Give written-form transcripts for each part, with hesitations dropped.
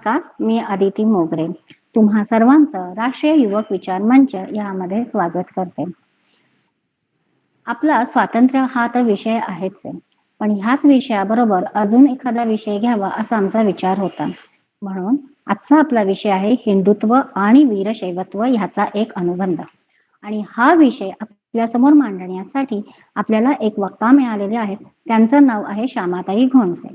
नमस्कार, मी अदिती मोगरे. तुम्हा सर्वांचं राष्ट्रीय युवक विचार मंच यामध्ये स्वागत करते. आपला स्वातंत्र्य हा तर विषय आहेच आहे, पण ह्याच विषयाबरोबर अजून एखादा विषय घ्यावा असा आमचा विचार होता. म्हणून आजचा आपला विषय आहे हिंदुत्व आणि वीरशैवत्व ह्याचा एक अनुबंध. आणि हा विषय आपल्यासमोर मांडण्यासाठी आपल्याला एक वक्ता मिळालेले आहेत. त्यांचं नाव आहे श्यामाताई घोणसे.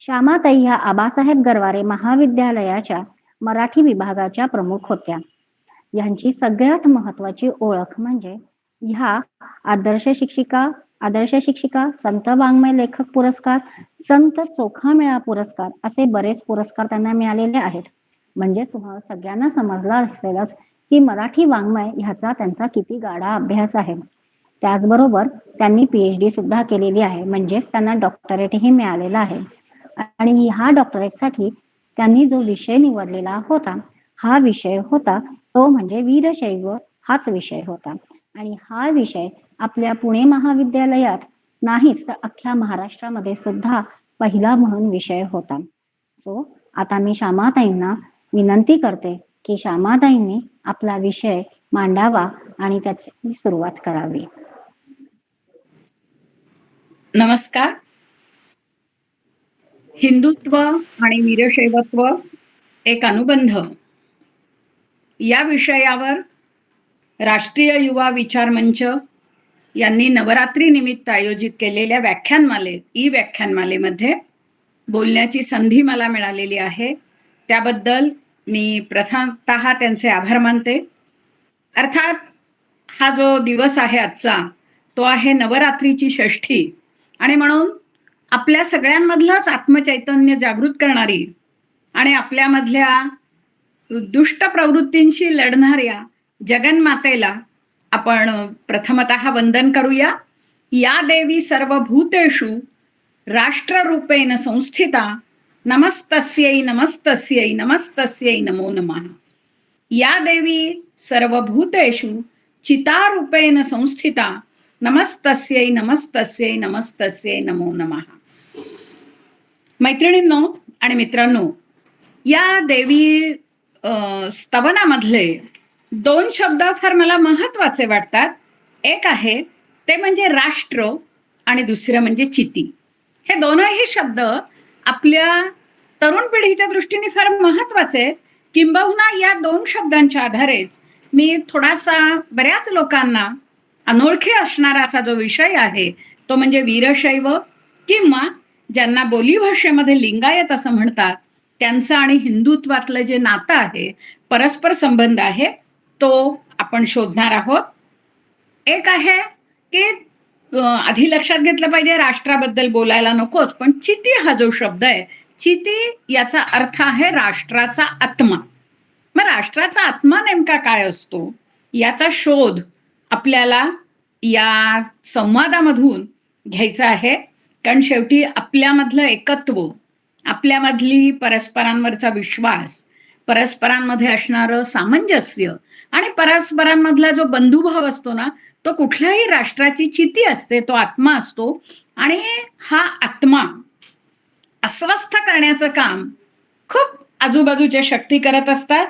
श्यामाताई ह्या आबासाहेब गरवारे महाविद्यालयाच्या मराठी विभागाच्या प्रमुख होत्या. यांची सगळ्यात महत्वाची ओळख म्हणजे ह्या आदर्श शिक्षिका, संत वाङ्मय लेखक पुरस्कार, संत चोखामेळा पुरस्कार असे बरेच पुरस्कार त्यांना मिळालेले आहेत. म्हणजे तुम्हाला सगळ्यांना समजला असेलच की मराठी वाङ्मय ह्याचा त्यांचा किती गाढा अभ्यास आहे. त्याचबरोबर त्यांनी PhD सुद्धा केलेली आहे, म्हणजेच त्यांना डॉक्टरेटही मिळालेला आहे. आणि ह्या डॉक्टरेटसाठी त्यांनी जो विषय निवडलेला होता, हा विषय होता तो म्हणजे वीरशैव हाच विषय होता. आणि हा विषय आपल्या पुणे महाविद्यालयात नाहीच तर अख्ख्या महाराष्ट्रामध्ये सुद्धा पहिला म्हणून विषय होता. सो आता मी श्यामाताईंना विनंती करते की श्यामाताईंनी आपला विषय मांडावा आणि त्याची सुरुवात करावी. नमस्कार. हिंदुत्व आणि वीरशैवत्व एक अनुबंध या विषयावर राष्ट्रीय युवा विचार मंच यांनी नवरात्री निमित्त आयोजित केलेल्या व्याख्यानमालेमध्ये बोलण्याची संधी मला मिळालेली आहे. त्याबद्दल मी प्रथमतः त्यांचे आभार मानते. अर्थात हा जो दिवस आहे आजचा, तो आहे नवरात्रीची षष्ठी आणि म्हणून आपल्या सगळ्यांमधलंच आत्मचैतन्य जागृत करणारी आणि आपल्यामधल्या दुष्ट प्रवृत्तींशी लढणाऱ्या जगन्मातेला आपण प्रथमतः वंदन करूया. या देवी सर्वभूतेषु राष्ट्ररूपेण संस्थिता नमस्तस्यै नमस्तस्यै नमस्तस्यै नमो नमः. या देवी सर्वभूतेषु चितारूपेण संस्थिता नमस्तस्यै नमस्तस्यै नमस्तस्यै नमो नमः. मैत्रिणींनो आणि मित्रांनो, या देवी स्तवनामधले 2 शब्द फार मला महत्वाचे वाटतात. एक आहे ते म्हणजे राष्ट्र आणि दुसरं म्हणजे चिती. हे दोनही शब्द आपल्या तरुण पिढीच्या दृष्टीने फार महत्वाचे. किंबहुना या 2 शब्दांच्या आधारेच मी थोडासा बऱ्याच लोकांना अनोळखी असणारा असा जो विषय आहे तो म्हणजे वीरशैव, किंवा ज्यांना बोलीभाषेमध्ये लिंगायत असं म्हणतात, त्यांचं आणि हिंदुत्वातलं जे नातं आहे, परस्पर संबंध आहे, तो आपण शोधणार आहोत. एक आहे की आधी लक्षात घेतलं पाहिजे, राष्ट्राबद्दल बोलायला नकोच, पण चिती हा जो शब्द आहे, चिती याचा अर्थ आहे राष्ट्राचा आत्मा. मग राष्ट्राचा आत्मा नेमका काय असतो याचा शोध आपल्याला या संवादामधून घ्यायचा आहे. कारण शेवटी आपल्यामधलं एकत्व, आपल्यामधली परस्परांवरचा विश्वास, परस्परांमध्ये असणारं सामंजस्य आणि परस्परांमधला जो बंधुभाव असतो ना, तो कुठल्याही राष्ट्राची चिती असते, तो आत्मा असतो. आणि हा आत्मा अस्वस्थ करण्याचं काम खूप आजूबाजूच्या शक्ती करत असतात.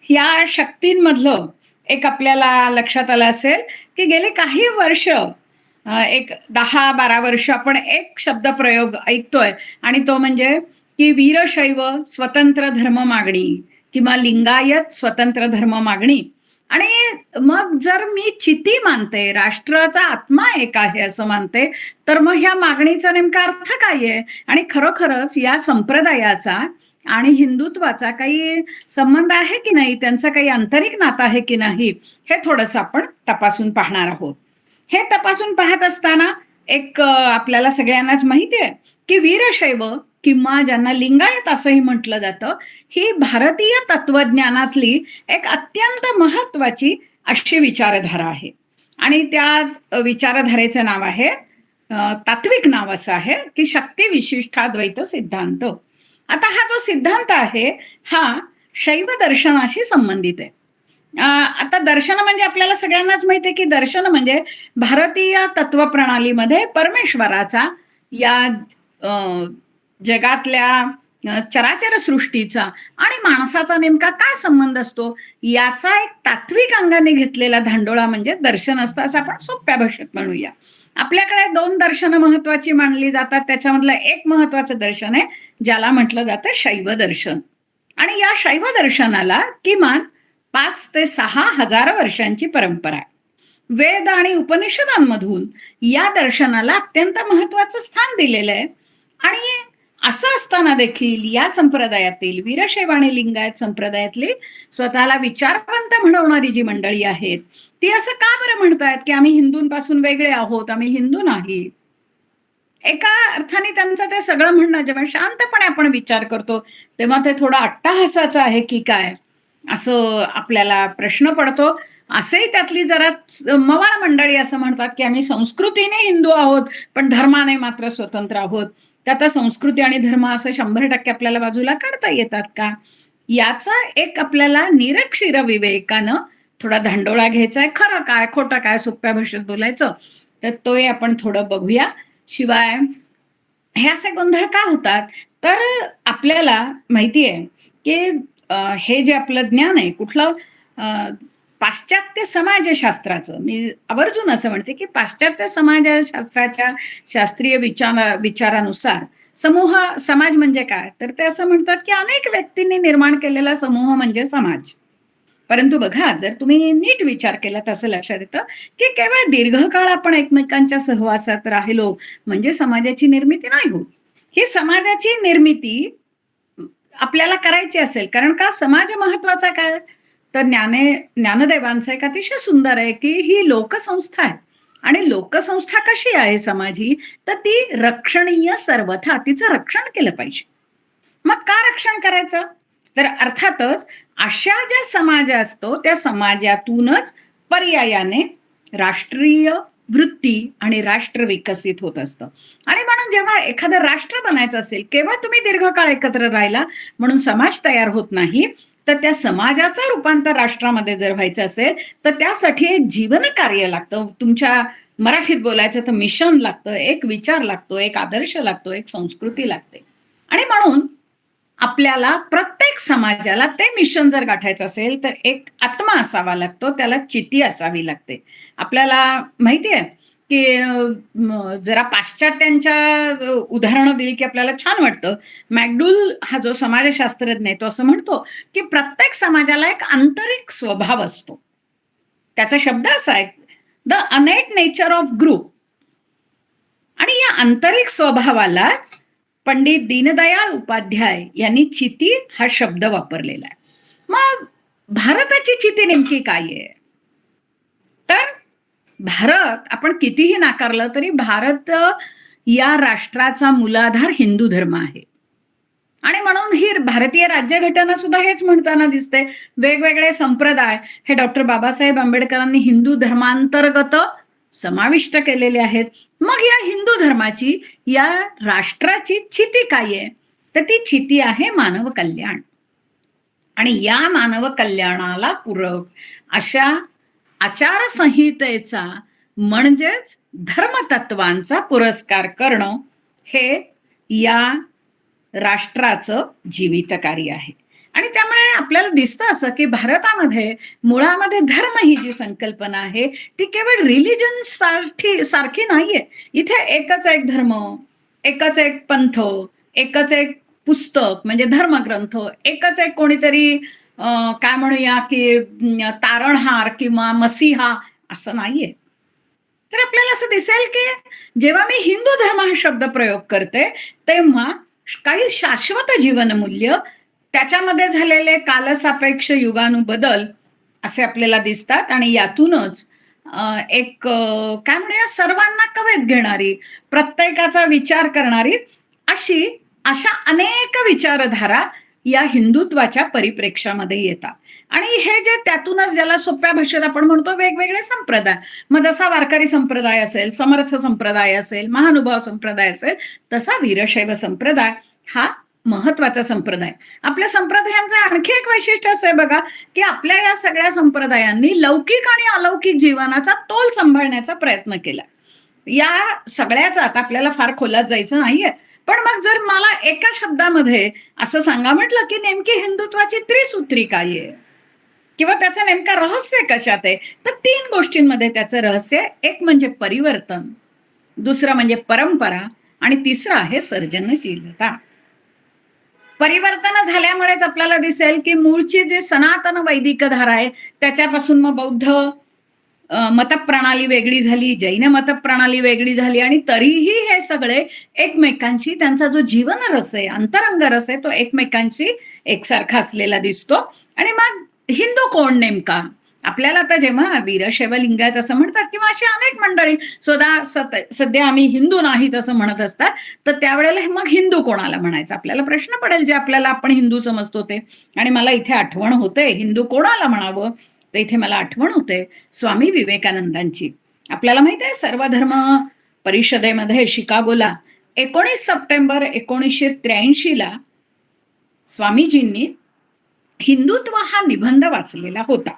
या शक्तींमधलं एक आपल्याला लक्षात आलं असेल की गेले काही वर्ष, एक 10-12 वर्ष आपण एक शब्दप्रयोग ऐकतोय आणि तो म्हणजे की वीरशैव स्वतंत्र धर्म मागणी किंवा लिंगायत स्वतंत्र धर्म मागणी. आणि मग जर मी चिती मानते, राष्ट्राचा आत्मा एक आहे असं मानते, तर मग ह्या मागणीचा नेमका अर्थ काय आहे आणि खरोखरच या संप्रदायाचा आणि हिंदुत्वाचा काही संबंध आहे की नाही, त्यांचा काही आंतरिक नातं आहे की नाही, हे थोडंसं आपण तपासून पाहणार आहोत. हे तपासून पाहत असताना एक आपल्याला सगळ्यांनाच माहिती आहे की वीरशैव किंवा ज्यांना लिंगायत असंही म्हटलं जातं, ही भारतीय तत्वज्ञानातली एक अत्यंत महत्वाची अशी विचारधारा आहे. आणि त्या विचारधारेचं नाव आहे, तात्विक नाव असं आहे की शक्ती विशिष्टाद्वैत सिद्धांत. आता हा जो सिद्धांत आहे हा शैव दर्शनाशी संबंधित आहे. आता दर्शन म्हणजे आपल्याला सगळ्यांनाच माहिती आहे की दर्शन म्हणजे भारतीय तत्वप्रणालीमध्ये परमेश्वराचा या जगातल्या चराचर सृष्टीचा आणि माणसाचा नेमका काय संबंध असतो याचा एक तात्विक अंगाने घेतलेला धांडोळा म्हणजे दर्शन असतं, असं आपण सोप्या भाषेत म्हणूया. आपल्याकडे 2 दर्शनं महत्वाची मानली जातात. त्याच्यामधलं एक महत्वाचं दर्शन आहे ज्याला म्हटलं जातं शैव दर्शन. आणि या शैव दर्शनाला किमान 5 ते 6 हजार वर्षांची परंपरा आहे. वेद आणि उपनिषदांमधून या दर्शनाला अत्यंत महत्वाचं स्थान दिलेलं आहे. आणि असं असताना देखील या संप्रदायातील वीरशैव आणि लिंगायत संप्रदायातली स्वतःला विचारवंत म्हणवणारी जी मंडळी आहेत ती असं का बरं म्हणतायत की आम्ही हिंदूंपासून वेगळे आहोत, आम्ही हिंदू नाही? एका अर्थाने त्यांचं ते सगळं म्हणणं जेव्हा शांतपणे आपण विचार करतो तेव्हा ते थोडं अट्टहासाचं आहे की काय, असं आपल्याला प्रश्न पडतो. असेही त्यातली जरा मवाळ मंडळी असं म्हणतात की आम्ही संस्कृतीने हिंदू आहोत पण धर्माने मात्र स्वतंत्र आहोत. तर आता संस्कृती आणि धर्म असं 100% आपल्याला बाजूला काढता येतात का? याचा एक आपल्याला निरक्षीर विवेकानं थोडा धांडोळा घ्यायचा आहे. खरं काय खोटं काय सोप्या भाषेत बोलायचं तर तोही आपण थोडं बघूया. शिवाय हे असे गोंधळ का होतात तर आपल्याला माहिती आहे की हे जे आपलं ज्ञान आहे कुठलं पाश्चात्य समाजशास्त्राचं, मी आवर्जून असं म्हणते की पाश्चात्य समाजशास्त्राच्या शास्त्रीय विचारानुसार समूह समाज म्हणजे काय तर ते असं म्हणतात की अनेक व्यक्तींनी निर्माण केलेला समूह म्हणजे समाज. परंतु बघा जर तुम्ही नीट विचार केला तर असं लक्षात येतं की केवळ दीर्घकाळ आपण एकमेकांच्या सहवासात राहिलो म्हणजे समाजाची निर्मिती नाही होत. ही समाजाची निर्मिती आपल्याला करायची असेल, कारण का समाज महत्वाचा काय तर ज्ञानदेवांचं एक अतिशय सुंदर आहे की ही लोकसंस्था आहे. आणि लोकसंस्था कशी आहे समाज ही तर ती रक्षणीय सर्वथा, तिचं रक्षण केलं पाहिजे. मग का रक्षण करायचं तर अर्थातच अशा ज्या समाज असतो त्या समाजातूनच पर्यायाने राष्ट्रीय वृत्ती आणि राष्ट्र विकसित होत असतं. आणि म्हणून जेव्हा एखादं राष्ट्र बनायचं असेल केव्हा तुम्ही दीर्घकाळ एकत्र राहिला म्हणून समाज तयार होत नाही, तर त्या समाजाचं रूपांतर राष्ट्रामध्ये जर व्हायचं असेल तर त्यासाठी एक जीवन कार्य लागतं. तुमच्या मराठीत बोलायचं तर मिशन लागतं, एक विचार लागतो, एक आदर्श लागतो, एक संस्कृती लागते. आणि म्हणून आपल्याला प्रत्येक समाजाला ते मिशन जर गाठायचं असेल तर एक आत्मा असावा लागतो, त्याला चिती असावी लागते. आपल्याला माहिती आहे की जरा पाश्चात्यांच्या उदाहरणं दिली की आपल्याला छान वाटतं. मॅकडूल हा जो समाजशास्त्रज्ञ आहे तो असं म्हणतो की प्रत्येक समाजाला एक आंतरिक स्वभाव असतो. त्याचा शब्द असा आहे द अनेट नेचर ऑफ ग्रुप. आणि या आंतरिक स्वभावालाच पंडित दीनदयाळ उपाध्याय यांनी चिती हा शब्द वापरलेला आहे. मग भारताची चिती नेमकी काय आहे तर भारत आपण कितीही नाकारलं तरी भारत या राष्ट्राचा मूलाधार हिंदू धर्म आहे. आणि म्हणून ही भारतीय राज्यघटना सुद्धा हेच म्हणताना दिसते. वेगवेगळे संप्रदाय हे डॉक्टर बाबासाहेब आंबेडकरांनी हिंदू धर्मांतर्गत समाविष्ट केलेले आहेत. मग या हिंदू धर्माची या राष्ट्राची चिती काय आहे तर ती चिती आहे मानव कल्याण. आणि या मानव कल्याणाला पूरक अशा आचारसंहितेचा म्हणजेच धर्मतत्वांचा पुरस्कार करणं हे या राष्ट्राचं जीवित कार्य आहे. आणि त्यामुळे आपल्याला दिसतं असं की भारतामध्ये मुळामध्ये धर्म ही जी संकल्पना आहे ती केवळ रिलिजन सारखी नाहीये. इथे एकच एक धर्म, एकच एक पंथ, एकच एक पुस्तक म्हणजे धर्मग्रंथ, एकच एक कोणीतरी काय म्हणूया की तारणहार किंवा मसीहा असं नाहीये. तर आपल्याला असं दिसेल की जेव्हा मी हिंदू धर्म हा शब्द प्रयोग करते तेव्हा काही शाश्वत जीवनमूल्य, त्याच्यामध्ये झालेले कालसापेक्ष युगानुबदल असे आपल्याला दिसतात. आणि यातूनच एक काय म्हणूया सर्वांना कवेत घेणारी, प्रत्येकाचा विचार करणारी अशा अनेक विचारधारा या हिंदुत्वाच्या परिप्रेक्ष्यामध्ये येतात. आणि हे जे त्यातूनच ज्याला सोप्या भाषेत आपण म्हणतो वेगवेगळे संप्रदाय, मग जसा वारकरी संप्रदाय असेल, समर्थ संप्रदाय असेल, महानुभाव संप्रदाय असेल, तसा वीरशैव संप्रदाय हा महत्वाचा संप्रदाय. आपल्या संप्रदायांचं आणखी एक वैशिष्ट्य असं आहे बघा की आपल्या या सगळ्या संप्रदायांनी लौकिक आणि अलौकिक जीवनाचा तोल सांभाळण्याचा प्रयत्न केला. या सगळ्याचा आता आपल्याला फार खोलात जायचं नाहीये पण मग जर मला एका शब्दामध्ये असं सांगा म्हटलं की नेमकी हिंदुत्वाची त्रिसूत्री काय आहे किंवा त्याचं नेमकं रहस्य कशात आहे, तर 3 गोष्टींमध्ये त्याचं रहस्य आहे. एक म्हणजे परिवर्तन, दुसरं म्हणजे परंपरा आणि तिसरं आहे सर्जनशीलता. परिवर्तन झाल्यामुळेच आपल्याला दिसेल की मूळची जी सनातन वैदिक धारा आहे त्याच्यापासून मग बौद्ध मतप्रणाली वेगळी झाली, जैन मतप्रणाली वेगळी झाली, आणि तरीही हे सगळे एकमेकांशी त्यांचा जो जीवन रस आहे, अंतरंग रस आहे, तो एकमेकांशी एकसारखा असलेला दिसतो. आणि मग हिंदू कोण नेमका? आपल्याला तर जेव्हा वीरशैव लिंगायत असं म्हणतात किंवा अशी अनेक मंडळी सध्या आम्ही हिंदू नाहीत असं म्हणत असतात, तर त्यावेळेला मग हिंदू कोणाला म्हणायचं? आपल्याला प्रश्न पडेल जे आपल्याला आपण हिंदू समजतो ते. आणि मला इथे आठवण होते हिंदू कोणाला म्हणावं, तर इथे मला आठवण होते स्वामी विवेकानंदांची. आपल्याला माहित आहे सर्वधर्म परिषदेमध्ये शिकागोला 19 सप्टेंबर 1983 स्वामीजींनी हिंदुत्व हा निबंध वाचलेला होता.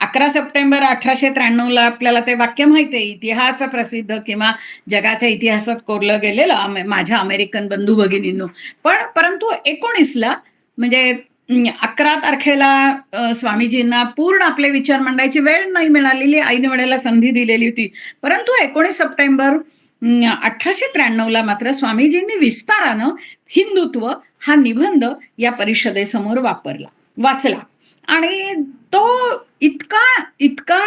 11 सप्टेंबर 1893 आपल्याला ते वाक्य माहिती आहे, इतिहास प्रसिद्ध किंवा जगाच्या इतिहासात कोरलं गेलेलं माझ्या अमेरिकन बंधू भगिनींनो. परंतु 19 म्हणजे 11 तारखेला स्वामीजींना पूर्ण आपले विचार मांडायची वेळ नाही मिळालेली, आईने वेळेला संधी दिलेली होती. परंतु 19 सप्टेंबर 1893 मात्र स्वामीजींनी विस्तारानं हिंदुत्व हा निबंध या परिषदेसमोर वाचला. आणि तो इतका इतका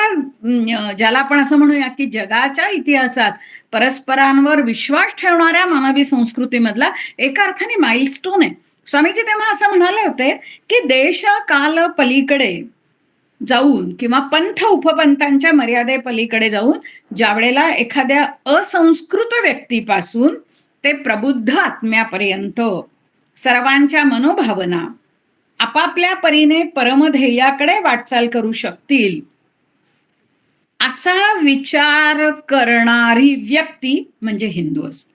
ज्याला आपण असं म्हणूया की जगाच्या इतिहासात परस्परांवर विश्वास ठेवणाऱ्या मानवी संस्कृतीमधला एका अर्थाने माइलस्टोन आहे. स्वामीजी तेव्हा असं म्हणाले होते की देश काल पलीकडे जाऊन किंवा पंथ उपपंथांच्या मर्यादे पलीकडे जाऊन ज्यावेळेला एखाद्या असंस्कृत व्यक्तीपासून ते प्रबुद्ध आत्म्यापर्यंत सर्वांच्या मनोभावना आपापल्या परीने परमध्येयाकडे वाटचाल करू शकतील असा विचार करणारी व्यक्ती म्हणजे हिंदू असते.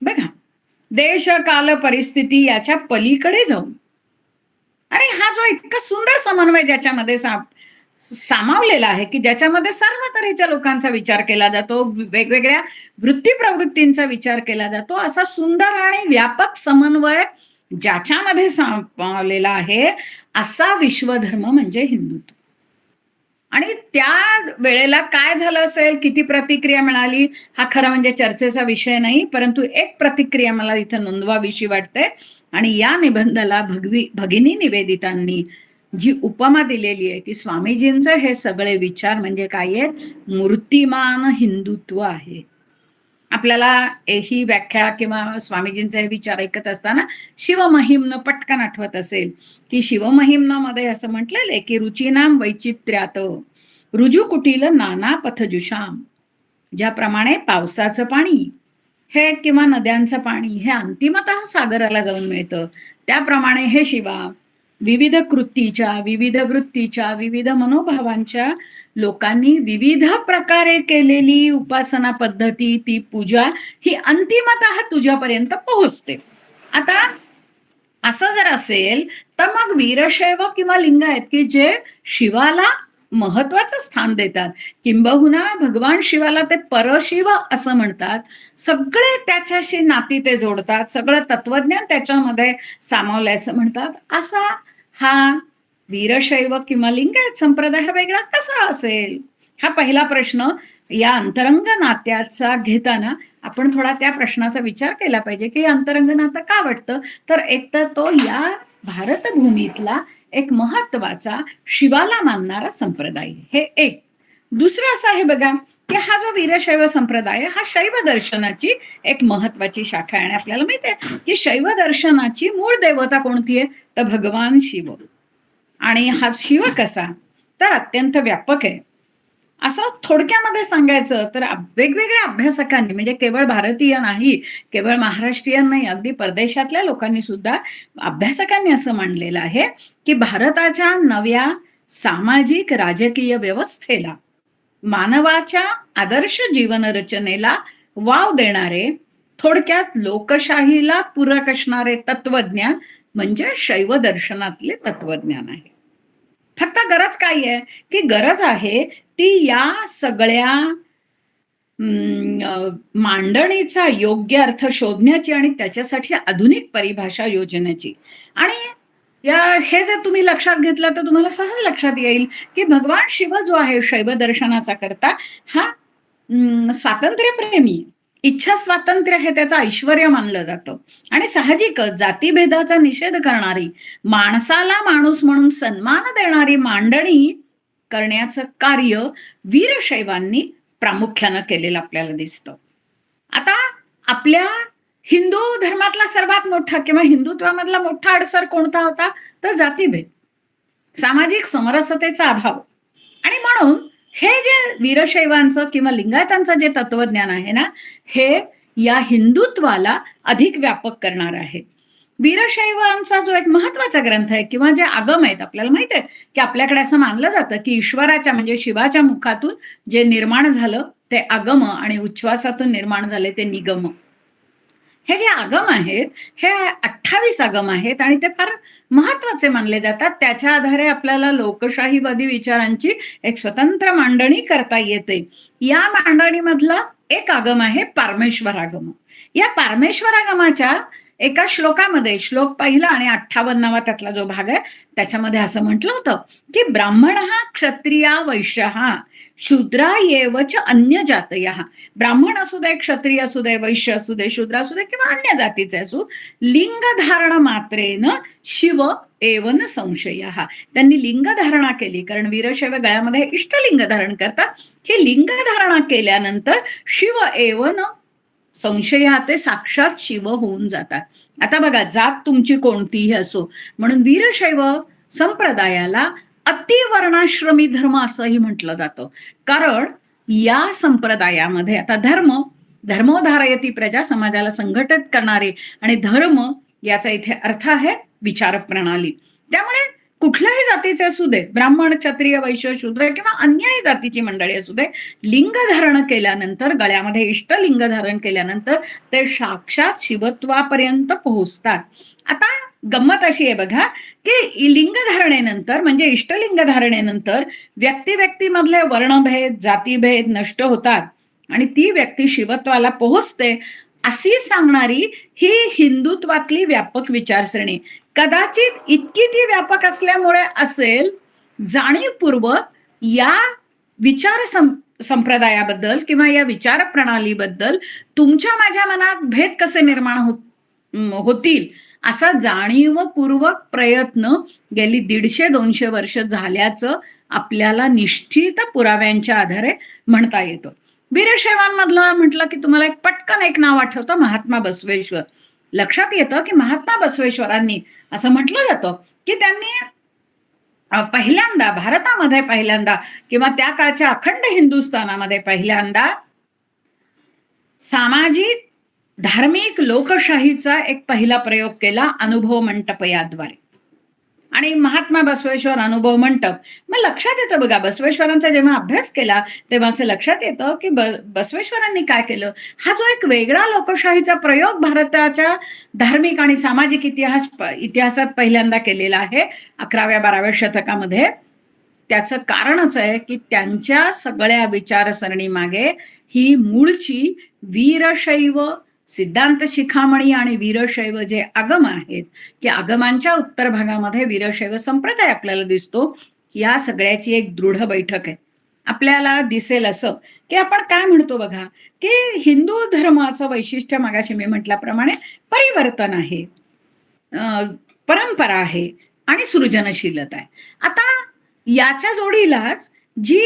बघा, देश काल परिस्थिती याच्या पलीकडे जाऊन, आणि हा जो इतका सुंदर समन्वय ज्याच्यामध्ये सामावलेला आहे की ज्याच्यामध्ये सर्व तऱ्हेच्या लोकांचा विचार केला जातो, वेगवेगळ्या वृत्ती प्रवृत्तींचा विचार केला जातो, असा सुंदर आणि व्यापक समन्वय ज्याच्यामध्ये सामावलेला आहे, असा विश्वधर्म म्हणजे हिंदुत्व. आणि त्या वेळेला काय झालं असेल, किती प्रतिक्रिया मिळाली, हा खरं म्हणजे चर्चेचा विषय नाही, परंतु एक प्रतिक्रिया मला इथं नोंदवावीशी वाटते. आणि या निबंधाला भगिनी निवेदितांनी जी उपमा दिलेली आहे की स्वामीजींचे हे सगळे विचार म्हणजे काय आहेत, मूर्तिमान हिंदुत्व आहे. आपल्याला ही व्याख्या किंवा स्वामीजींचे हे विचार ऐकत असताना शिवमहिम्न पटकन आठवत असेल की शिवमहिम्नामध्ये असं म्हटलेलं आहे की रुचिनाम वैचित्र्यात रुजू कुटील नाना पथजुषाम. ज्याप्रमाणे पावसाचं पाणी हे किंवा नद्यांचं पाणी हे अंतिमतः सागराला जाऊन मिळतं, त्याप्रमाणे हे शिवा विविध कृतीच्या, विविध वृत्तीच्या, विविध मनोभावांच्या लोकांनी विविध प्रकारे केलेली उपासना पद्धती, ती पूजा ही अंतिमतः तुझ्यापर्यंत पोहोचते. आता असं जर असेल तर मग वीरशैव किंवा लिंगायत की जे शिवाला महत्वाचं स्थान देतात, किंबहुना भगवान शिवाला ते परशिव असं म्हणतात, सगळे त्याच्याशी नाती ते जोडतात, सगळं तत्वज्ञान त्याच्यामध्ये सामावलंय असं म्हणतात, असा हा वीरशैव किंवा लिंगायत संप्रदाय हा वेगळा कसा असेल? हा पहिला प्रश्न. या अंतरंग नात्याचा घेताना आपण थोडा त्या प्रश्नाचा विचार केला पाहिजे की अंतरंग नातं का वाटतं, तर एकतर तो या भारतभूमीतला एक महत्वाचा शिवाला मानणारा संप्रदाय, हे एक. दुसरं असं आहे बघा की हा जो वीरशैव संप्रदाय हा शैव दर्शनाची एक महत्वाची शाखा आहे. आणि आपल्याला माहिती आहे की शैव दर्शनाची मूळ देवता कोणती आहे, तर भगवान शिव. आणि हा शिव कसा, तर अत्यंत व्यापक आहे. असं थोडक्यामध्ये सांगायचं तर वेगवेगळ्या अभ्यासकांनी, म्हणजे केवळ भारतीय नाही, केवळ महाराष्ट्रीयन नाही, अगदी परदेशातल्या लोकांनी सुद्धा, अभ्यासकांनी असं मांडलेलं आहे की भारताच्या नव्या सामाजिक राजकीय व्यवस्थेला, मानवाच्या आदर्श जीवन रचनेला वाव देणारे, थोडक्यात लोकशाहीला पूरक असणारे तत्वज्ञान म्हणजे शैव दर्शनातले तत्वज्ञान आहे. फक्त गरज काय आहे की गरज आहे ती या सगळ्या मांडणीचा योग्य अर्थ शोधण्याची आणि त्याच्यासाठी आधुनिक परिभाषा योजण्याची. आणि हे जर तुम्ही लक्षात घेतलं तर तुम्हाला सहज लक्षात येईल की भगवान शिव जो आहे शैव दर्शनाचा करता हा स्वातंत्र्यप्रेमी, इच्छा स्वातंत्र्य हे त्याचं ऐश्वर्य मानलं जातं. आणि साहजिकच जातीभेदाचा निषेध करणारी, माणसाला माणूस म्हणून सन्मान देणारी मांडणी करण्याचं कार्य वीरशैवांनी प्रामुख्यानं केलेलं आपल्याला दिसतं. आता आपल्या हिंदू धर्मातला सर्वात मोठा किंवा हिंदुत्वामधला मोठा अडसर कोणता होता तर जातीभेद, सामाजिक समरसतेचा अभाव. आणि म्हणून हे जे वीरशैवांचं किंवा लिंगायतांचं जे तत्वज्ञान आहे ना, हे या हिंदुत्वाला अधिक व्यापक करणार आहे. वीरशैवांचा जो एक महत्वाचा ग्रंथ आहे किंवा जे आगम आहेत, आपल्याला माहित आहे की आपल्याकडे असं मानलं जातं की ईश्वराच्या म्हणजे शिवाच्या मुखातून जे निर्माण झालं ते आगम आणि उच्छ्वासातून निर्माण झाले ते निगम. हे जे आगम आहेत हे 28 आगम आहेत आणि ते फार महत्वाचे मानले जातात. त्याच्या आधारे आपल्याला लोकशाहीवादी विचारांची एक स्वतंत्र मांडणी करता येते. या मांडणीमधला एक आगम आहे पारमेश्वर आगम. या पारमेश्वर आगमाच्या एका श्लोकामध्ये, श्लोक पहिला आणि 58वा त्यातला जो भाग आहे त्याच्यामध्ये असं म्हटलं होतं की ब्राह्मण हा क्षत्रिया वैश्य शूद्रा येवच अन्य जातया. ब्राह्मण असू दे, क्षत्रिय असू दे, वैश्य असू दे, शूद्र असू दे किंवा अन्य जातीचे असू, लिंग धारण मात्रेन शिव एवन संशय. त्यांनी लिंग धारणा केली, कारण वीरशैव गळ्यामध्ये इष्टलिंग धारण करतात. हे लिंग धारणा केल्यानंतर शिव एवन संशय ते साक्षात शिव होऊन जातात. आता बघा, जात तुमची कोणतीही असो, म्हणून वीरशैव संप्रदायाला अतिवर्णाश्रमी धर्म असंही म्हटलं जातं. कारण या संप्रदायामध्ये आता धर्मोधारयती प्रजा, समाजाला संघटित करणारे, आणि धर्म याचा इथे अर्थ आहे विचार प्रणाली. त्यामुळे कुठल्याही जातीचे असू दे, ब्राह्मण, क्षत्रिय, वैश्य, शूद्र किंवा अन्यही जातीची मंडळी असू दे, लिंग धारण केल्यानंतर, गळ्यामध्ये इष्टलिंग धारण केल्यानंतर ते साक्षात शिवत्वापर्यंत पोहोचतात. आता गंमत अशी आहे बघा की लिंग धारणेनंतर म्हणजे इष्टलिंग धारणेनंतर व्यक्तीमधले वर्णभेद, जातीभेद नष्ट होतात आणि ती व्यक्ती शिवत्वाला पोहोचते, अशी सांगणारी ही हिंदुत्वातली व्यापक विचारसरणी. कदाचित इतकी ती व्यापक असल्यामुळे असेल, जाणीवपूर्वक या विचार संप्रदायाबद्दल किंवा या विचार प्रणालीबद्दल तुमच्या माझ्या मनात भेद कसे निर्माण होतील असा जाणीवपूर्वक प्रयत्न गेली 150-200 वर्ष झाल्याचं आपल्याला निश्चित पुराव्यांच्या आधारे म्हणता येतं. वीरशैवांमधला म्हटलं की तुम्हाला पटकन एक नाव आठवतं, महात्मा बसवेश्वर. लक्षात येतं की महात्मा बसवेश्वरांनी असं म्हटलं जातं की त्यांनी भारतामध्ये पहिल्यांदा किंवा त्या काळच्या अखंड हिंदुस्थानामध्ये पहिल्यांदा सामाजिक, धार्मिक, लोकशाहीचा एक पहिला प्रयोग केला अनुभव मंटप याद्वारे. आणि महात्मा बसवेश्वर अनुभव मंटप, मग लक्षात येतं बघा, बसवेश्वरांचा जेव्हा अभ्यास केला तेव्हा असं लक्षात येतं की बसवेश्वरांनी काय केलं, हा जो एक वेगळा लोकशाहीचा प्रयोग भारताच्या धार्मिक आणि सामाजिक इतिहासात पहिल्यांदा केलेला आहे 11व्या-12व्या शतकामध्ये, त्याचं कारणच आहे की त्यांच्या सगळ्या विचारसरणी मागे ही मूळची वीरशैव सिद्धांत शिखामणी आणि वीरशैव जे आगम आहेत की आगमांच्या उत्तर भागामध्ये वीरशैव संप्रदाय आपल्याला दिसतो. या सगळ्याची एक दृढ बैठक आहे. आपल्याला दिसेल असं की आपण काय म्हणतो बघा की हिंदू धर्माचं वैशिष्ट्य मागाशी मी म्हटल्याप्रमाणे परिवर्तन आहे, परंपरा आहे आणि सृजनशीलता आहे. आता याच्या जोडीलाच जी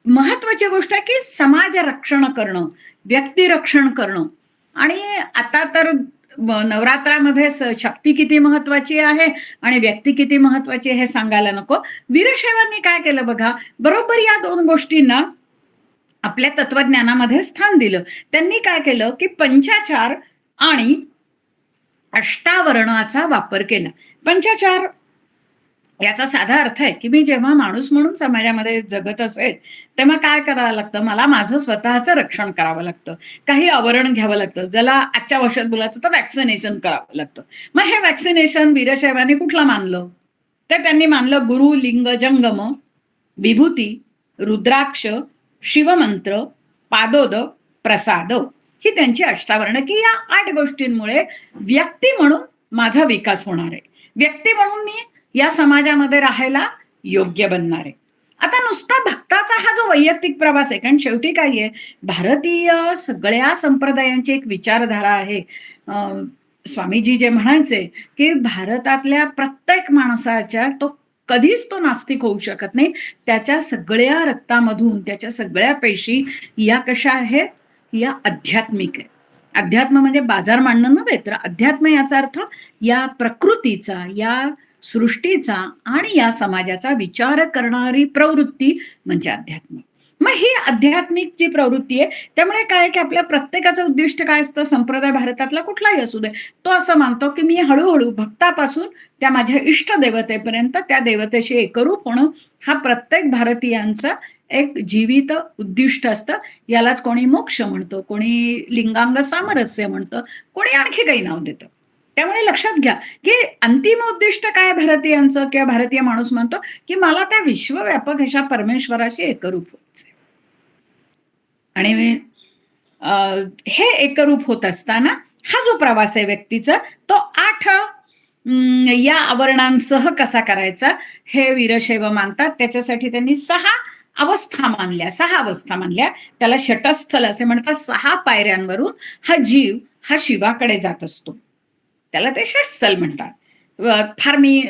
महत्वाची गोष्ट आहे की समाज रक्षण करणं, व्यक्ती रक्षण करणं. आणि आता तर नवरात्रामध्ये शक्ती किती महत्वाची आहे आणि व्यक्ती किती महत्वाची हे सांगायला नको. वीरशैवांनी काय केलं बघा, बरोबर या दोन गोष्टींना आपल्या तत्वज्ञानामध्ये स्थान दिलं. त्यांनी काय केलं की पंचाचार आणि अष्टावरणाचा वापर केला. पंचाचार याचा साधा अर्थ आहे की मी जेव्हा माणूस म्हणून समाजामध्ये जगत असेल तेव्हा काय करावं लागतं, मला माझं स्वतःचं रक्षण करावं लागतं, काही आवरण घ्यावं लागतं, ज्याला आजच्या वर्षात बोलायचं तर वॅक्सिनेशन करावं लागतं. मग हे वॅक्सिनेशन वीरशैवांनी कुठलं मानलं, तर त्यांनी मानलं गुरु, लिंग, जंगम, विभूती, रुद्राक्ष, शिवमंत्र, पादोदक, प्रसाद ही त्यांची अष्टावर्ण, की या 8 गोष्टींमुळे व्यक्ती म्हणून माझा विकास होणार आहे, व्यक्ती म्हणून मी या समाजामध्ये राहायला योग्य बनणार आहे. आता नुसता भक्ताचा हा जो वैयक्तिक प्रवास आहे, कारण शेवटी काय आहे, भारतीय सगळ्या संप्रदायांची एक विचारधारा आहे. स्वामीजी जे म्हणायचे की भारतातल्या प्रत्येक माणसाच्या कधीच तो नास्तिक होऊ शकत नाही. त्याच्या सगळ्या रक्तामधून त्याच्या सगळ्या पेशी या कशा आहेत, या आध्यात्मिक आहे. अध्यात्म म्हणजे बाजार मांडणं नव्हे, तर अध्यात्म याचा अर्थ या प्रकृतीचा, या सृष्टीचा आणि या समाजाचा विचार करणारी प्रवृत्ती म्हणजे अध्यात्म. मग ही आध्यात्मिक जी प्रवृत्ती आहे, त्यामुळे काय की आपल्या प्रत्येकाचं उद्दिष्ट काय असतं, संप्रदाय भारतातला कुठलाही असू दे, तो असं मानतो की मी हळूहळू भक्तापासून त्या माझ्या इष्ट देवतेपर्यंत त्या देवतेशी एकरूप होणं हा प्रत्येक भारतीयांचा एक जीवित उद्दिष्ट असतं. यालाच कोणी मोक्ष म्हणतो, कोणी लिंगांग सामरस्य म्हणतं, कोणी आणखी काही नाव देतं. त्यामुळे लक्षात घ्या की अंतिम उद्दिष्ट काय भारतीयांचं किंवा भारतीय माणूस म्हणतो की मला त्या विश्वव्यापक अशा परमेश्वराशी एकरूप व्हायचंय. आणि हे एकरूप होत असताना हा जो प्रवास आहे व्यक्तीचा, तो 8 या आवरणांसह कसा करायचा हे वीरशैव मानतात. त्याच्यासाठी त्यांनी 6 अवस्था मानल्या. त्याला षटस्थल असे म्हणतात. 6 पायऱ्यांवरून हा जीव हा शिवाकडे जात असतो, त्याला ते षटस्थल म्हणतात. फार मी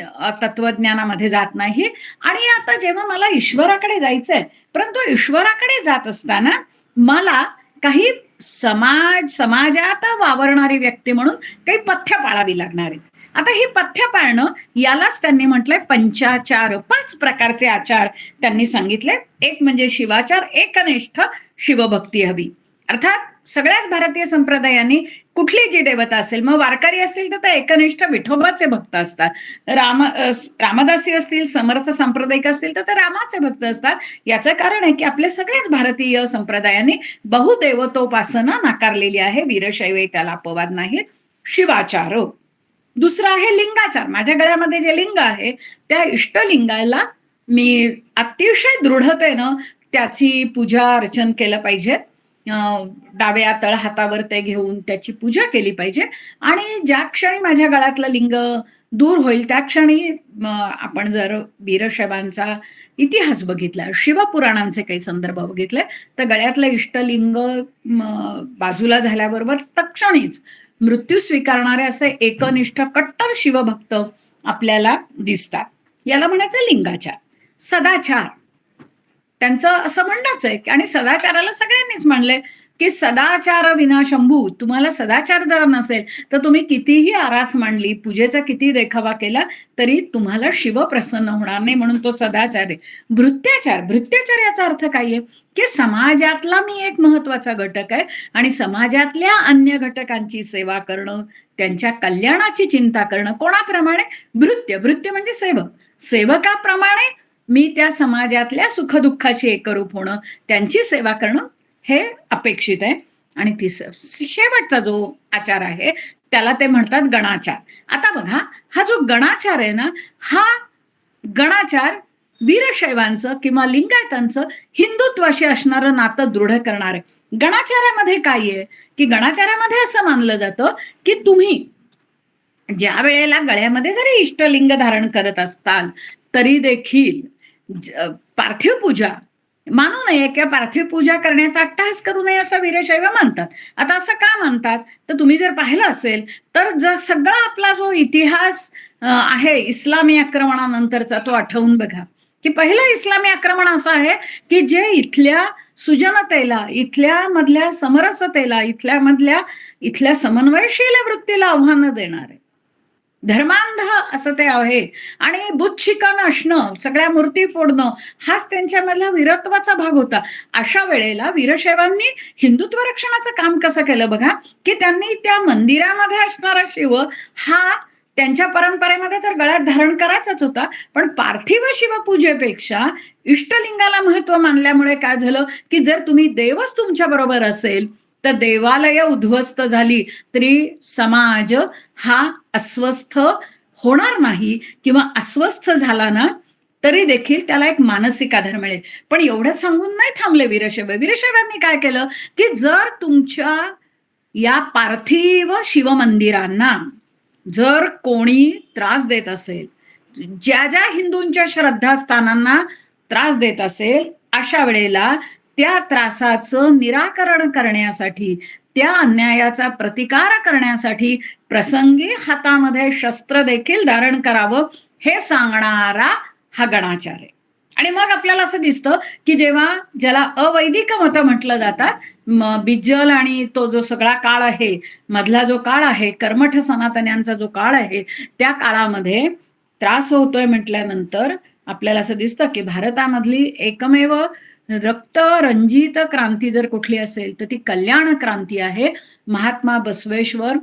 तत्वज्ञानामध्ये जात नाही. आणि आता जेव्हा मला ईश्वराकडे जायचंय, परंतु ईश्वराकडे जात असताना मला काही समाजात वावरणारी व्यक्ती म्हणून काही पथ्य पाळावी लागणार आहेत. आता ही पथ्य पाळणं यालाच त्यांनी म्हटलंय पंचाचार. 5 प्रकारचे आचार त्यांनी सांगितले. एक म्हणजे शिवाचार, एकनिष्ठ शिवभक्ती हवी. अर्थात सगळ्याच भारतीय संप्रदायांनी कुठली जी देवता असेल, मग वारकरी असतील तर ते एकनिष्ठ विठोबाचे भक्त असतात, रामदासी असतील, समर्थ सांप्रदायिक असतील तर ते रामाचे भक्त असतात. याचं कारण आहे की आपल्या सगळ्याच भारतीय संप्रदायांनी बहुदेवतोपासना नाकारलेली आहे. वीरशैव त्याला अपवाद नाहीत. शिवाचार. दुसरा आहे लिंगाचार. माझ्या गळ्यामध्ये जे लिंग आहे त्या इष्टलिंगाला मी अतिशय दृढतेनं त्याची पूजा अर्चन केलं पाहिजे. डाव्या तळ हातावर ते घेऊन त्याची पूजा केली पाहिजे. आणि ज्या क्षणी माझ्या गळ्यातलं लिंग दूर होईल त्या क्षणी आपण जर वीरशैवांचा इतिहास बघितला, शिवपुराणांचे काही संदर्भ बघितले, तर गळ्यातलं इष्टलिंग बाजूला झाल्याबरोबर तत्क्षणीच मृत्यू स्वीकारणारे असे एकनिष्ठ कट्टर शिवभक्त आपल्याला दिसतात. याला म्हणायचं लिंगाचार. सदाचार त्यांचं असं म्हणणंच आहे. आणि सदाचाराला सगळ्यांनीच म्हणले की सदाचार विना शंभू. तुम्हाला सदाचार जर नसेल तर तुम्ही कितीही आरास मांडली, पूजेचा किती देखावा केला तरी तुम्हाला शिव प्रसन्न होणार नाही. म्हणून तो सदाचार आहे. भृत्याचार याचा अर्थ काय आहे की समाजातला मी एक महत्वाचा घटक आहे आणि समाजातल्या अन्य घटकांची सेवा करणं, त्यांच्या कल्याणाची चिंता करणं. कोणाप्रमाणे? भृत्य म्हणजे सेवकाप्रमाणे मी त्या समाजातल्या सुखदुःखाशी एकरूप होणं, त्यांची सेवा करणं हे अपेक्षित आहे. आणि शेवटचा जो आचार आहे त्याला ते म्हणतात गणाचार. आता बघा, हा जो गणाचार आहे ना, हा गणाचार वीरशैवांचं किंवा लिंगायतांचं हिंदुत्वाशी असणारं नातं दृढ करणार आहे. गणाचारामध्ये काय आहे की गणाचारामध्ये असं मानलं जातं की तुम्ही ज्या वेळेला गळ्यामध्ये जरी इष्टलिंग धारण करत असताल तरी देखील पार्थिव पूजा मानू नये किंवा पार्थिव पूजा करण्याचा अट्टहास करू नये असं वीरशैव मानतात. आता असं का मानतात तर तुम्ही जर पाहिलं असेल तर सगळा आपला जो इतिहास आहे इस्लामी आक्रमणानंतरचा तो आठवून बघा की पहिलं इस्लामी आक्रमण असं आहे की जे इथल्या सुजनतेला, इथल्या मधल्या समरसतेला, इथल्या समन्वयशील वृत्तीला आव्हान देणार आहे. धर्मांध असं ते आहे. आणि बुतशिकन असणं, सगळ्या मूर्ती फोडणं हाच त्यांच्यामधला वीरत्वाचा भाग होता. अशा वेळेला वीरशैवांनी हिंदुत्व रक्षणाचं काम कसं केलं बघा की त्यांनी त्या मंदिरामध्ये असणारा शिव हा त्यांच्या परंपरेमध्ये तर गळ्यात धारण करायचाच होता, पण पार्थिव शिवपूजेपेक्षा इष्टलिंगाला महत्व मानल्यामुळे काय झालं की जर तुम्ही देवच तुमच्या बरोबर असेल तर देवालय उद्ध्वस्त झाली तरी समाज हा अस्वस्थ होणार नाही, किंवा अस्वस्थ झाला ना तरी देखील त्याला एक मानसिक आधार मिळेल. पण एवढं सांगून नाही थांबले वीरशैव. वीरशैवांनी काय केलं की जर तुमच्या या पार्थिव शिवमंदिरांना जर कोणी त्रास देत असेल, ज्या ज्या हिंदूंच्या श्रद्धास्थानांना त्रास देत असेल, अशा वेळेला त्या त्रासाचं निराकरण करण्यासाठी, त्या अन्यायाचा प्रतिकार करण्यासाठी प्रसंगी हातामध्ये शस्त्र देखील धारण करावं हे सांगणारा हा गणाचार आहे. आणि मग आपल्याला असं दिसतं की जेव्हा ज्याला अवैदिक मतं म्हटलं जातात, बिज्जल आणि तो जो सगळा काळ आहे, मधला जो काळ आहे, कर्मठ सनातन्यांचा जो काळ आहे, त्या काळामध्ये त्रास होतोय म्हटल्यानंतर आपल्याला असं दिसतं की भारतामधली एकमेव रक्तरंजित क्रांती जर कुठली असेल तर ती कल्याण क्रांती आहे. महात्मा बसवेश्वर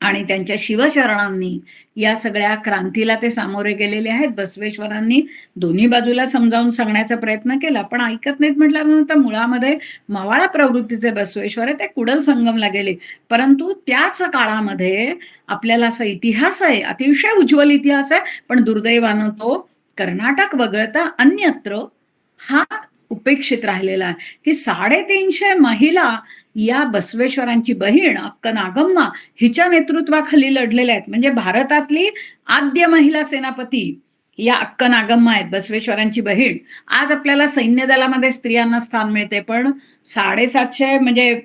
आणि त्यांच्या शिवचरणांनी या सगळ्या क्रांतीला ते सामोरे गेलेले आहेत. बसवेश्वरांनी दोन्ही बाजूला समजावून सांगण्याचा प्रयत्न केला, पण ऐकत नाहीत म्हटल्यानंतर मुळामध्ये मवाळा प्रवृत्तीचे बसवेश्वर आहे ते कुडल संगमला गेले. परंतु त्याच काळामध्ये आपल्याला असा इतिहास आहे, अतिशय उज्ज्वल इतिहास आहे, पण दुर्दैवानं तो कर्नाटक वगळता अन्यत्र हा उपेक्षित राहिलेला आहे. की 350 महिला या बसवेश्वरांची बहीण अक्क नागम्मा हिच्या नेतृत्वाखाली लढलेल्या आहेत. म्हणजे भारतातली आद्य महिला सेनापती या अक्क नागम्मा आहेत, बसवेश्वरांची बहीण. आज आपल्याला सैन्य दलामध्ये स्त्रियांना स्थान मिळते, पण 750 म्हणजे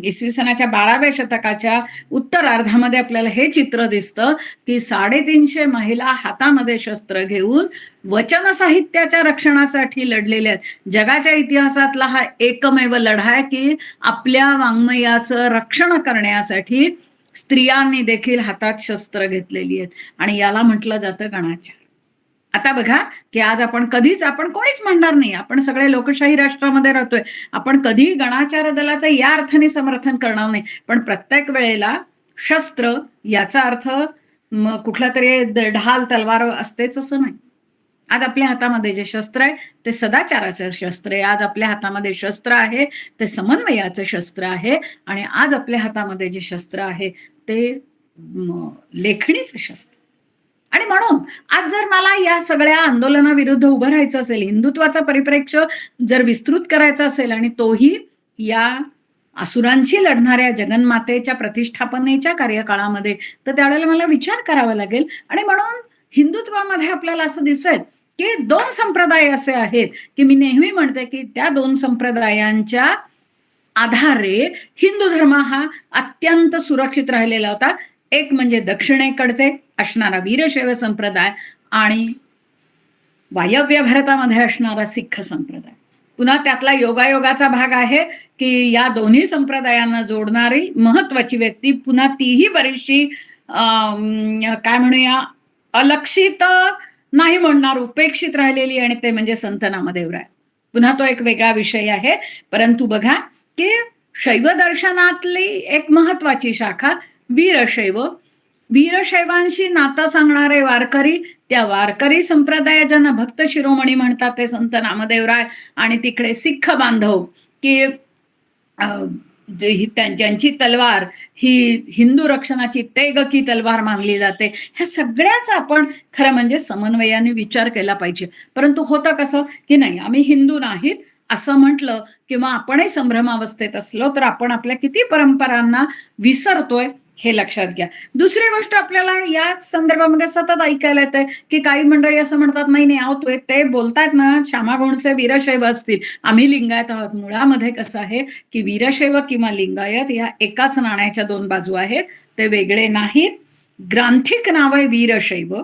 इसवी सनाच्या 12व्या शतकाच्या उत्तरार्धामध्ये आपल्याला हे चित्र दिसतं की 350 महिला हातामध्ये शस्त्र घेऊन वचन साहित्याच्या रक्षणासाठी लढलेल्या आहेत. जगाच्या इतिहासातला हा एकमेव लढा आहे की आपल्या वाङ्मयाचं रक्षण करण्यासाठी स्त्रियांनी देखील हातात शस्त्र घेतलेली आहेत, आणि याला म्हटलं जातं गणाचार. आता बघा की आज आपण कोणीच म्हणणार नाही, आपण सगळे लोकशाही राष्ट्रामध्ये राहतोय, आपण कधीही गणाचार दलाचं या अर्थाने समर्थन करणार नाही. पण प्रत्येक वेळेला शस्त्र याचा अर्थ कुठला तरी ढाल तलवार असतेच असं नाही. आज आपल्या हातामध्ये जे शस्त्र आहे ते सदाचाराचं शस्त्र आहे. आज आपल्या हातामध्ये शस्त्र आहे ते समन्वयाचं शस्त्र आहे. आणि आज आपल्या हातामध्ये जे शस्त्र आहे ते लेखणीचं शस्त्र. आणि म्हणून आज जर मला या सगळ्या आंदोलनाविरुद्ध उभं राहायचं असेल, हिंदुत्वाचा परिप्रेक्ष्य जर विस्तृत करायचा असेल, आणि तोही या असुरांशी लढणाऱ्या जगन्मातेच्या प्रतिष्ठापनेच्या कार्यकाळामध्ये, तर त्यावेळेला मला विचार करावा लागेल. आणि म्हणून हिंदुत्वामध्ये आपल्याला असं दिसेल की 2 संप्रदाय असे आहेत की मी नेहमी म्हणते की त्या 2 संप्रदायांच्या आधारे हिंदू धर्म हा अत्यंत सुरक्षित राहिलेला होता. एक म्हणजे दक्षिणेकडचे असणारा वीरशैव संप्रदाय आणि वायव्य भारतामध्ये असणारा सिख संप्रदाय. पुन्हा त्यातला योगायोगाचा भाग आहे की या दोन्ही संप्रदायांना जोडणारी महत्वाची व्यक्ती, पुन्हा तीही बरीचशी काय म्हणूया अलक्षित नाही म्हणणार, उपेक्षित राहिलेली, आणि ते म्हणजे संत नामदेवराय. पुन्हा तो एक वेगळा विषय आहे. परंतु बघा की शैव दर्शनातली एक महत्वाची शाखा वीरशैव, वीरशैवांशी नातं सांगणारे वारकरी, त्या वारकरी संप्रदाय ज्यांना भक्त शिरोमणी म्हणतात ते संत नामदेवराय, आणि तिकडे सिख बांधव की ज्यांची तलवार ही हिंदू रक्षणाची तेग की तलवार मानली जाते. ह्या सगळ्याचा आपण खरं म्हणजे समन्वयाने विचार केला पाहिजे. परंतु होतं कसं की नाही, आम्ही हिंदू नाहीत असं म्हटलं किंवा आपणही संभ्रमावस्थेत असलो तर आपण आपल्या किती परंपरांना विसरतोय हे लक्षात घ्या. दुसरी गोष्ट आपल्याला या संदर्भामध्ये सतत ऐकायला येते की काही मंडळी असं म्हणतात, नाही नाही आहोत ते बोलतायत ना श्यामागोंडचे वीरशैव असतील, आम्ही लिंगायत आहोत. मुळामध्ये कसं आहे की वीरशैव किंवा लिंगायत या एकाच नाण्याच्या 2 बाजू आहेत, ते वेगळे नाहीत. ग्रांथिक नाव आहे वीरशैव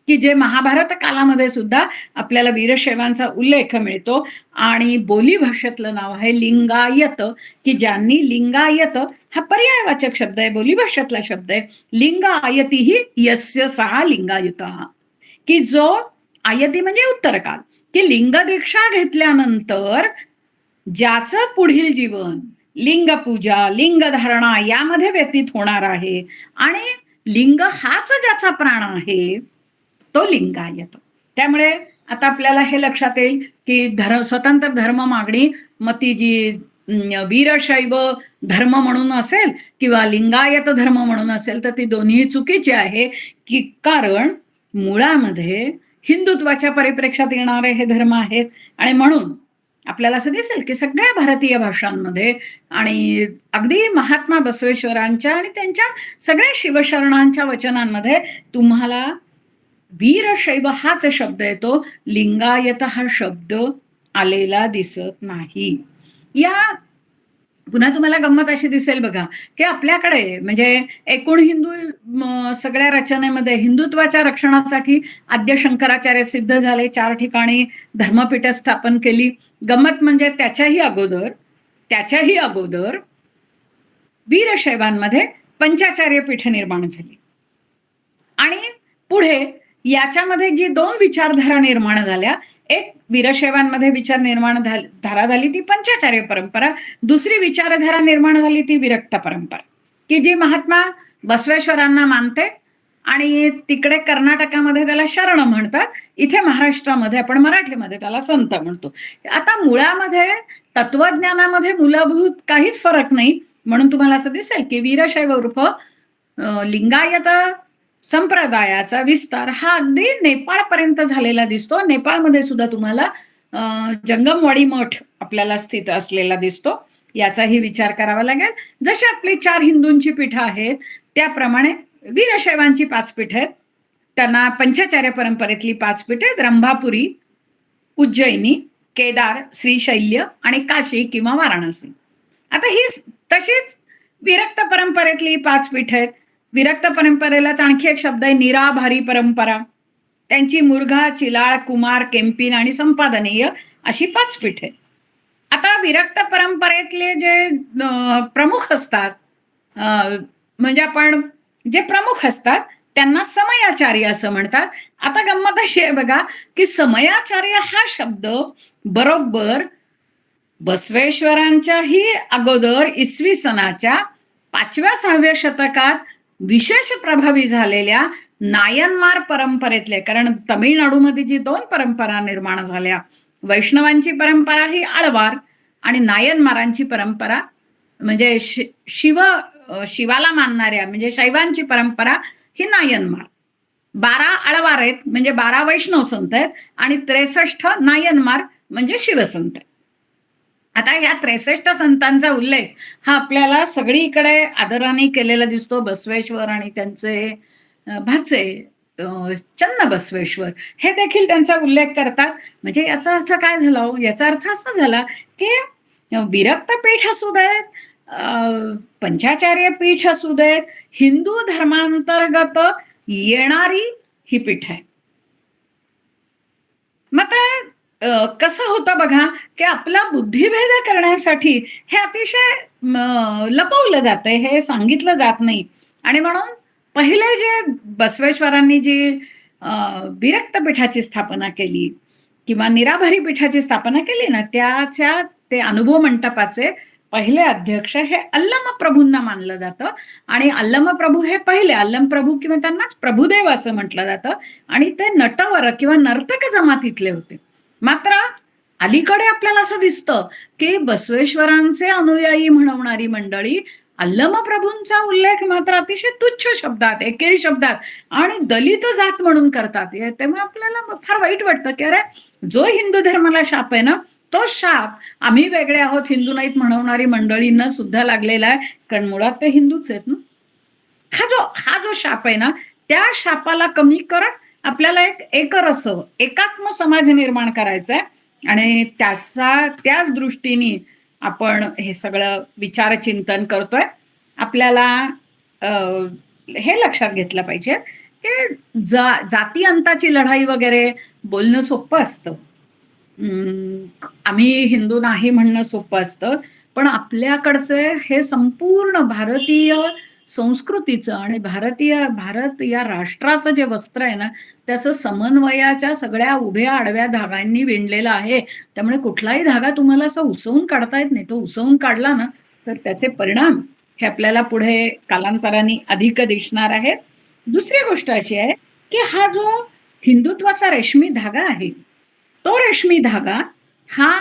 की जे महाभारत कालामध्ये सुद्धा आपल्याला वीरशैवांचा उल्लेख मिळतो, आणि बोली भाषेतलं नाव आहे लिंगायत की ज्यांनी लिंगायत हा पर्यायवाचक शब्द आहे, बोली भाषेतला शब्द आहे. लिंग आयतीही यस्य सहा लिंगायुत, की जो आयती म्हणजे उत्तरकाल, की लिंग दीक्षा घेतल्यानंतर ज्याचं पुढील जीवन लिंगपूजा लिंगधारणा यामध्ये व्यतीत होणार आहे, आणि लिंग हाच ज्याचा प्राण आहे तो लिंगायत. त्यामुळे आता आपल्याला हे लक्षात येईल की स्वतंत्र धर्म मागणी मग ती जी वीरशैव धर्म म्हणून असेल किंवा लिंगायत धर्म म्हणून असेल तर ती दोन्ही चुकीची आहे. की कारण मुळामध्ये हिंदुत्वाच्या परिप्रेक्षात येणारे हे धर्म आहेत. आणि म्हणून आपल्याला असं दिसेल की सगळ्या भारतीय भाषांमध्ये आणि अगदी महात्मा बसवेश्वरांच्या आणि त्यांच्या सगळ्या शिवशरणांच्या वचनांमध्ये तुम्हाला वीरशैव हाच शब्द येतो, लिंगायत हा शब्द आलेला दिसत नाही. या पुन्हा तुम्हाला गंमत अशी दिसेल बघा की आपल्याकडे म्हणजे एकूण हिंदू सगळ्या रचनेमध्ये हिंदुत्वाच्या रक्षणासाठी आद्य शंकराचार्य सिद्ध झाले, 4 ठिकाणी धर्मपीठ स्थापन केली. गंमत म्हणजे त्याच्याही अगोदर वीरशैवांमध्ये पंचाचार्य पीठ निर्माण झाली. आणि पुढे याच्यामध्ये जी 2 विचारधारा निर्माण झाल्या, एक वीरशैवांमध्ये धारा झाली ती पंचाचार्य परंपरा, दुसरी विचारधारा निर्माण झाली ती विरक्त परंपरा, की जी महात्मा बसवेश्वरांना मानते आणि तिकडे कर्नाटकामध्ये त्याला शरण म्हणतात, इथे महाराष्ट्रामध्ये आपण मराठीमध्ये त्याला संत म्हणतो. आता मुळामध्ये तत्वज्ञानामध्ये मूलभूत काहीच फरक नाही. म्हणून तुम्हाला असं दिसेल की वीरशैव उर्फ लिंगायत संप्रदायाचा विस्तार हा अगदी नेपाळपर्यंत झालेला दिसतो. नेपाळमध्ये सुद्धा तुम्हाला जंगमवाडी मठ आपल्याला स्थित असलेला दिसतो. याचाही विचार करावा लागेल. जशी आपली 4 हिंदूंची पीठं आहेत त्याप्रमाणे वीरशैवांची 5 पीठ आहेत. त्यांना पंचाचार्य परंपरेतली 5 पीठ आहेत: रंभापुरी, उज्जैनी, केदार, श्रीशैल्य आणि काशी किंवा वाराणसी. आता ही तशीच विरक्त परंपरेतली 5 पीठ आहेत. विरक्त परंपरेलाच आणखी एक शब्द आहे निराभारी परंपरा. त्यांची मुरघा, चिलाळ, कुमार, केम्पिन आणि संपादनीय अशी 5 पीठ आहेत. आता विरक्त परंपरेतले जे प्रमुख असतात, म्हणजे आपण जे प्रमुख असतात त्यांना समयाचार्य असं म्हणतात. आता गंमत अशी आहे बघा की समयाचार्य हा शब्द बरोबर बसवेश्वरांच्याही अगोदर इसवी सनाच्या 5व्या-6व्या शतकात विशेष प्रभावी झालेल्या नायनमार परंपरेतले, कारण तमिळनाडूमध्ये जी 2 परंपरा निर्माण झाल्या, वैष्णवांची परंपरा ही आळवार आणि नायनमारांची परंपरा म्हणजे शिवाला मानणाऱ्या म्हणजे शैवांची परंपरा ही नायनमार. 12 आळवार आहेत म्हणजे 12 वैष्णव संत आहेत आणि 63 नायनमार म्हणजे शिवसंत. आता या 63 संतांचा उल्लेख हा आपल्याला सगळीकडे आदराने केलेला दिसतो. बसवेश्वर आणि त्यांचे भाचे चन्न बसवेश्वर हे देखील त्यांचा उल्लेख करतात. म्हणजे याचा अर्थ काय झाला? याचा अर्थ असा झाला की विरक्त पीठ असू देत, पंचाचार्य पीठ असू देत, हिंदू धर्मांतर्गत येणारी ही पीठ आहे. मात्र कसं होतं बघा की आपला बुद्धिभेद करण्यासाठी हे अतिशय लपवलं जातंय, हे सांगितलं जात नाही. आणि म्हणून पहिले जे बसवेश्वरांनी जी विरक्त पीठाची स्थापना केली किंवा निराभारी पीठाची स्थापना केली ना, त्याच्या ते अनुभव मंटपाचे पहिले अध्यक्ष हे अल्लम प्रभूंना मानलं जातं. आणि अल्लम प्रभू हे पहिले अल्लम प्रभू किंवा त्यांनाच प्रभुदेव असं म्हटलं जातं. आणि ते नटवर किंवा नर्तक जमातीतले होते. मात्र अलीकडे आपल्याला असं दिसतं की बसवेश्वरांचे अनुयायी म्हणवणारी मंडळी अल्लम प्रभूंचा उल्लेख मात्र अतिशय तुच्छ शब्दात, एकेरी शब्दात आणि दलित जात म्हणून करतात. तेव्हा आपल्याला फार वाईट वाटतं की अरे, जो हिंदू धर्माला शाप आहे ना, तो शाप आम्ही वेगळे आहोत हिंदू नाहीत म्हणवणारी मंडळींना सुद्धा लागलेला आहे, कारण मुळात ते हिंदूच आहेत ना. हा जो शाप आहे ना, त्या शापाला कमी करत आपल्याला एक एकरस एकात्म समाज निर्माण करायचा आहे. आणि त्याच दृष्टीने आपण हे सगळं विचारचिंतन करतोय. आपल्याला हे लक्षात घेतलं पाहिजे की जाती अंताची लढाई वगैरे बोलणं सोपं असतं, आम्ही हिंदू नाही म्हणणं सोपं असतं, पण आपल्याकडचे हे संपूर्ण भारतीय संस्कृतीचं आणि भारत या राष्ट्राचं जे वस्त्र आहे ना, त्याचं समन्वयाच्या सगळ्या उभ्या आडव्या धागांनी विणलेलं आहे. त्यामुळे कुठलाही धागा तुम्हाला असा उसवून काढता येत नाही. तो उसवून काढला ना तर त्याचे परिणाम हे आपल्याला पुढे कालांतराने अधिक दिसणार आहेत. दुसरी गोष्ट अशी आहे की हा जो हिंदुत्वाचा रेशमी धागा आहे, तो रेशमी धागा हा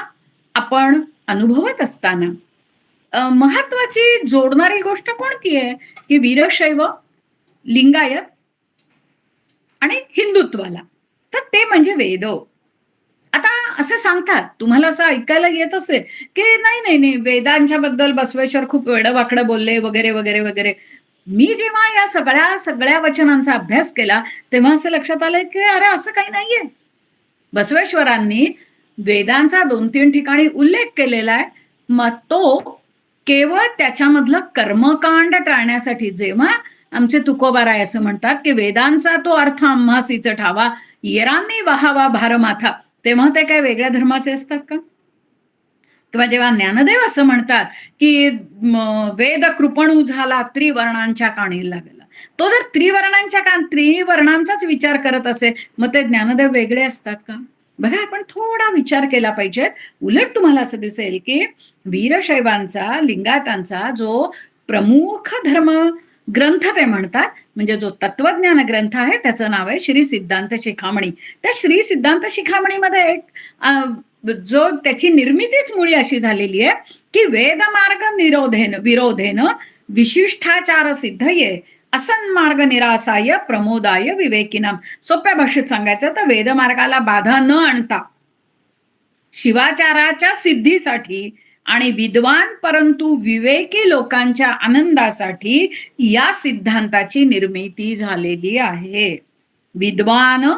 आपण अनुभवत असताना महत्वाची जोडणारी गोष्ट कोणती आहे की वीरशैव, लिंगायत आणि हिंदुत्वाला. तर ते म्हणजे वेद. आता असं सांगतात, तुम्हाला असं ऐकायला येत असेल की नाही नाही नाही, वेदांच्या बद्दल बसवेश्वर खूप वेडं बोलले वगैरे वगैरे वगैरे. मी जेव्हा या सगळ्या सगळ्या वचनांचा अभ्यास केला तेव्हा असं लक्षात आलं की अरे असं काही नाहीये. बसवेश्वरांनी वेदांचा 2-3 ठिकाणी उल्लेख केलेला आहे. मग तो केवळ त्याच्यामधलं कर्मकांड टाळण्यासाठी, जेव्हा आमचे तुकोबाराय असं म्हणतात की वेदांचा तो अर्थ आम्हासीच ठावा, येरांनी वहावा भारमाथा, तेव्हा ते काय वेगळ्या धर्माचे असतात का? किंवा जेव्हा ज्ञानदेव असं म्हणतात की वेद कृपणू झाला त्रिवर्णांच्या काणी लागला, तो जर त्रिवर्णांचाच विचार करत असेल मग ते ज्ञानदेव वेगळे असतात का? बघा, आपण थोडा विचार केला पाहिजे. उलट तुम्हाला असं दिसेल की वीरशैवांचा, लिंगायतांचा जो प्रमुख धर्म ग्रंथ ते म्हणतात, म्हणजे जो तत्वज्ञान ग्रंथ आहे त्याचं नाव आहे श्री सिद्धांत शिखामणी. त्या श्री सिद्धांत शिखामणीमध्ये एक जो त्याची निर्मितीच मुळी अशी झालेली आहे की वेदमार्ग विरोधेन विशिष्टाचार सिद्धये असन्मार्ग निरासाय प्रमोदाय विवेकिनाम. सोप्या भाषेत सांगायचं तर वेदमार्गाला बाधा न आणता शिवाचाराच्या सिद्धीसाठी आणि विद्वान परंतु विवेकी लोकांच्या आनंदासाठी या सिद्धांताची निर्मिती झालेली आहे. विद्वान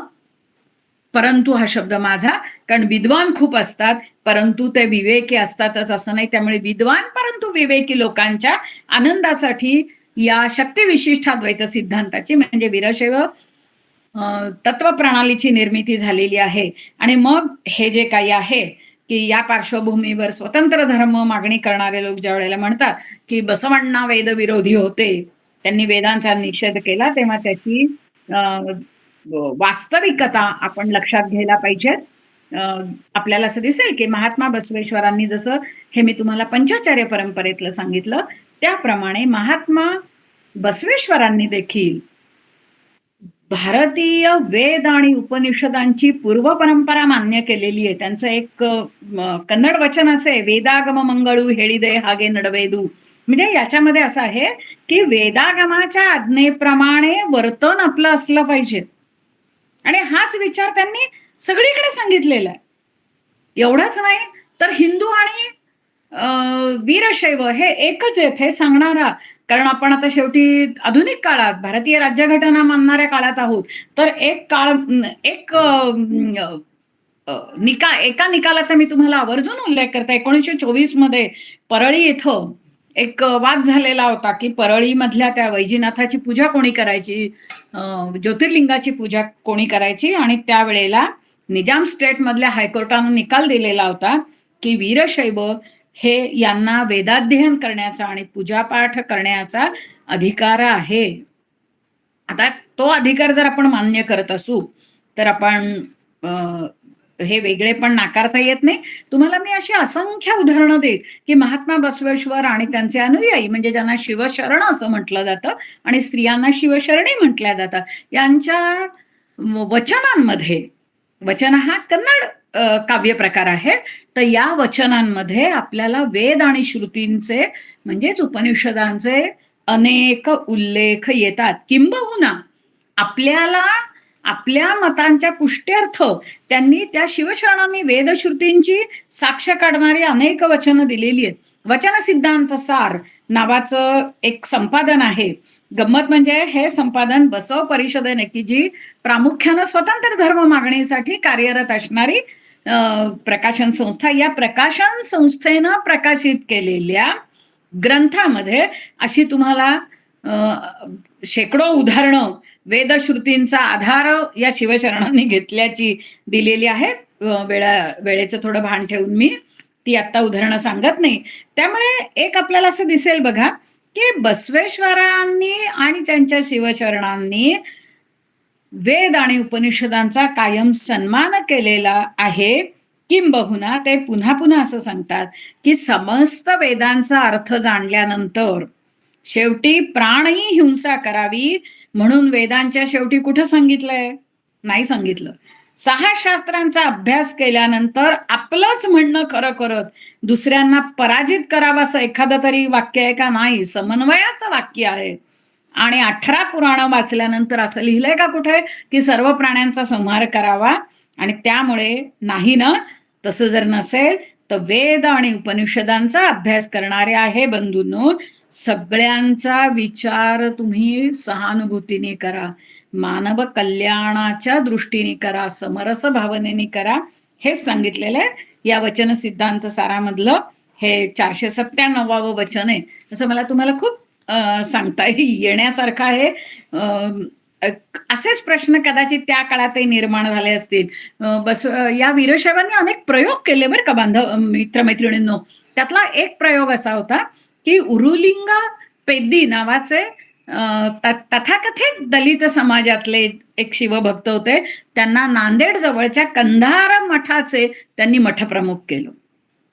परंतु हा शब्द माझा, कारण विद्वान खूप असतात परंतु ते विवेकी असतातच असं नाही. त्यामुळे विद्वान परंतु विवेकी लोकांच्या आनंदासाठी या शक्तिविशिष्टाद्वैत सिद्धांताची म्हणजे वीरशैव तत्वप्रणालीची निर्मिती झालेली आहे. आणि मग हे जे काही आहे की या पार्श्वभूमीवर स्वतंत्र धर्म मागणी करणारे लोक ज्या वेळेला म्हणतात की बसवण्णा वेद विरोधी होते, त्यांनी वेदांचा निषेध केला, तेव्हा त्याची वास्तविकता आपण लक्षात घ्यायला पाहिजे. आपल्याला असं दिसेल की महात्मा बसवेश्वरांनी जसं हे मी तुम्हाला पंचाचार्य परंपरेतलं सांगितलं त्याप्रमाणे महात्मा बसवेश्वरांनी देखील भारतीय वेद आणि उपनिषदांची पूर्व परंपरा मान्य केलेली आहे. त्यांचं एक कन्नड वचन असे, वेदागम मंगळू हेळिदे हागे नडवेदू. म्हणजे याच्यामध्ये असं आहे की वेदागमाच्या आज्ञेप्रमाणे वर्तन आपलं असलं पाहिजे, आणि हाच विचार त्यांनी सगळीकडे सांगितलेला आहे. एवढंच नाही तर हिंदू आणि वीरशैव हे एकच आहेत हे सांगणारा, कारण आपण आता शेवटी आधुनिक काळात भारतीय राज्यघटना मानणाऱ्या काळात आहोत. तर एका निकालाचा मी तुम्हाला आवर्जून उल्लेख करते. 1924 मध्ये परळी इथं एक वाद झालेला होता की परळी मधल्या त्या वैजीनाथाची पूजा कोणी करायची, ज्योतिर्लिंगाची पूजा कोणी करायची. आणि त्यावेळेला निजाम स्टेट मधल्या हायकोर्टानं निकाल दिलेला होता की वीरशैव हे यांना वेदाध्ययन करण्याचा आणि पूजापाठ करण्याचा अधिकार आहे. आता तो अधिकार जर आपण मान्य करत असू तर आपण हे वेगळे पण नाकारता येत नाही. तुम्हाला मी अशी असंख्य उदाहरणं देईल की महात्मा बसवेश्वर आणि त्यांचे अनुयायी, म्हणजे ज्यांना शिवशरण असं म्हटलं जातं आणि स्त्रियांना शिवशरणी म्हटल्या जातात, यांच्या वचनांमध्ये, वचन हा कन्नड काव्य प्रकार आहे, तर या वचनांमध्ये आपल्याला वेद आणि श्रुतींचे म्हणजेच उपनिषदांचे अनेक उल्लेख येतात. किंबहुना आपल्याला आपल्या मतांच्या पुष्ट्यर्थ त्यांनी त्या शिवशरणांनी वेदश्रुतींची साक्ष काढणारी अनेक वचनं दिलेली आहेत. वचन सिद्धांत सार नावाचं एक संपादन आहे. गंमत म्हणजे हे संपादन बसव परिषदेने, की जी प्रामुख्यानं स्वतंत्र धर्म मागणीसाठी कार्यरत असणारी प्रकाशन संस्था, या प्रकाशन संस्थेनं प्रकाशित केलेल्या ग्रंथामध्ये अशी तुम्हाला शेकडो उदाहरणं वेदश्रुतींचा आधार या शिवशरणांनी घेतल्याची दिलेली आहे. वेळेचं थोडं भान ठेवून मी ती आता उदाहरणं सांगत नाही. त्यामुळे एक आपल्याला असं दिसेल बघा की बसवेश्वरांनी आणि त्यांच्या शिवशरणांनी वेद आणि उपनिषदांचा कायम सन्मान केलेला आहे. किंबहुना ते पुन्हा पुन्हा असं सांगतात की समस्त वेदांचा अर्थ जाणल्यानंतर शेवटी प्राणही हिंसा करावी म्हणून वेदांच्या शेवटी कुठं सांगितलंय? नाही सांगितलं. 6 शास्त्रांचा अभ्यास केल्यानंतर आपलंच म्हणणं खरं करत दुसऱ्यांना पराजित करावं असं एखादं तरी वाक्य आहे का? नाही, समन्वयाचं वाक्य आहे. आणि 18 पुराणं वाचल्यानंतर असं लिहिलंय का कुठे की सर्व प्राण्यांचा संहार करावा? आणि त्यामुळे नाही ना. तसं जर नसेल तर वेद आणि उपनिषदांचा अभ्यास करणारे आहे बंधूंनो, सगळ्यांचा विचार तुम्ही सहानुभूतीने करा, मानव कल्याणाच्या दृष्टीने करा, समरस भावनेने करा. हेच सांगितलेलं आहे या वचन सिद्धांत सारामधलं. हे 497वं वचन आहे. असं मला तुम्हाला खूप सांगता येण्यासारखं आहे. असेच प्रश्न कदाचित त्या काळातही निर्माण झाले असतील. या वीरशैवांनी अनेक प्रयोग केले बरं का बांधव मित्रमैत्रिणींनो. त्यातला एक प्रयोग असा होता की उरुलिंगा पेद्दी नावाचे तथाकथित दलित समाजातले एक शिवभक्त होते. त्यांना नांदेड जवळच्या कंधार मठाचे त्यांनी मठप्रमुख केलं.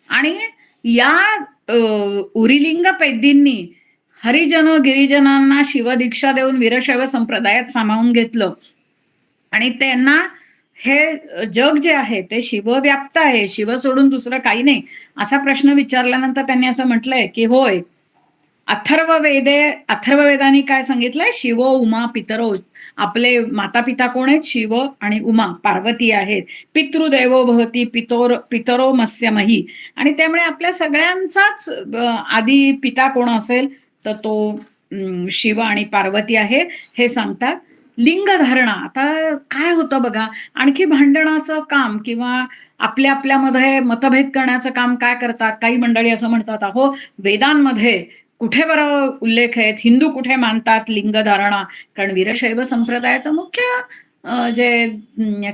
आणि या उरुलिंग पेद्दींनी हरिजन गिरिजनांना शिवदीक्षा देऊन वीरशैव संप्रदायात सामावून घेतलं. आणि त्यांना हे जग जे आहे ते शिवव्याप्त आहे, शिव सोडून दुसरं काही नाही असा प्रश्न विचारल्यानंतर त्यांनी असं म्हटलंय की होय, अथर्ववेदानी काय सांगितलंय? शिव उमा पितरो. आपले माता पिता कोण आहेत? शिव आणि उमा पार्वती आहेत. पितृदेवो भवती पितरो मत्स्यमही. आणि त्यामुळे आपल्या सगळ्यांचाच आधी पिता कोण असेल तर तो शिव आणि पार्वती आहे हे सांगतात. लिंग धारणा, आता काय होतं बघा, आणखी भांडणाचं काम किंवा आपल्यामध्ये मतभेद करण्याचं काम काय करतात काही मंडळी? असं म्हणतात, अहो वेदांमध्ये कुठे बरं उल्लेख आहेत, हिंदू कुठे मानतात लिंग धारणा? कारण वीरशैव संप्रदायाचं मुख्य जे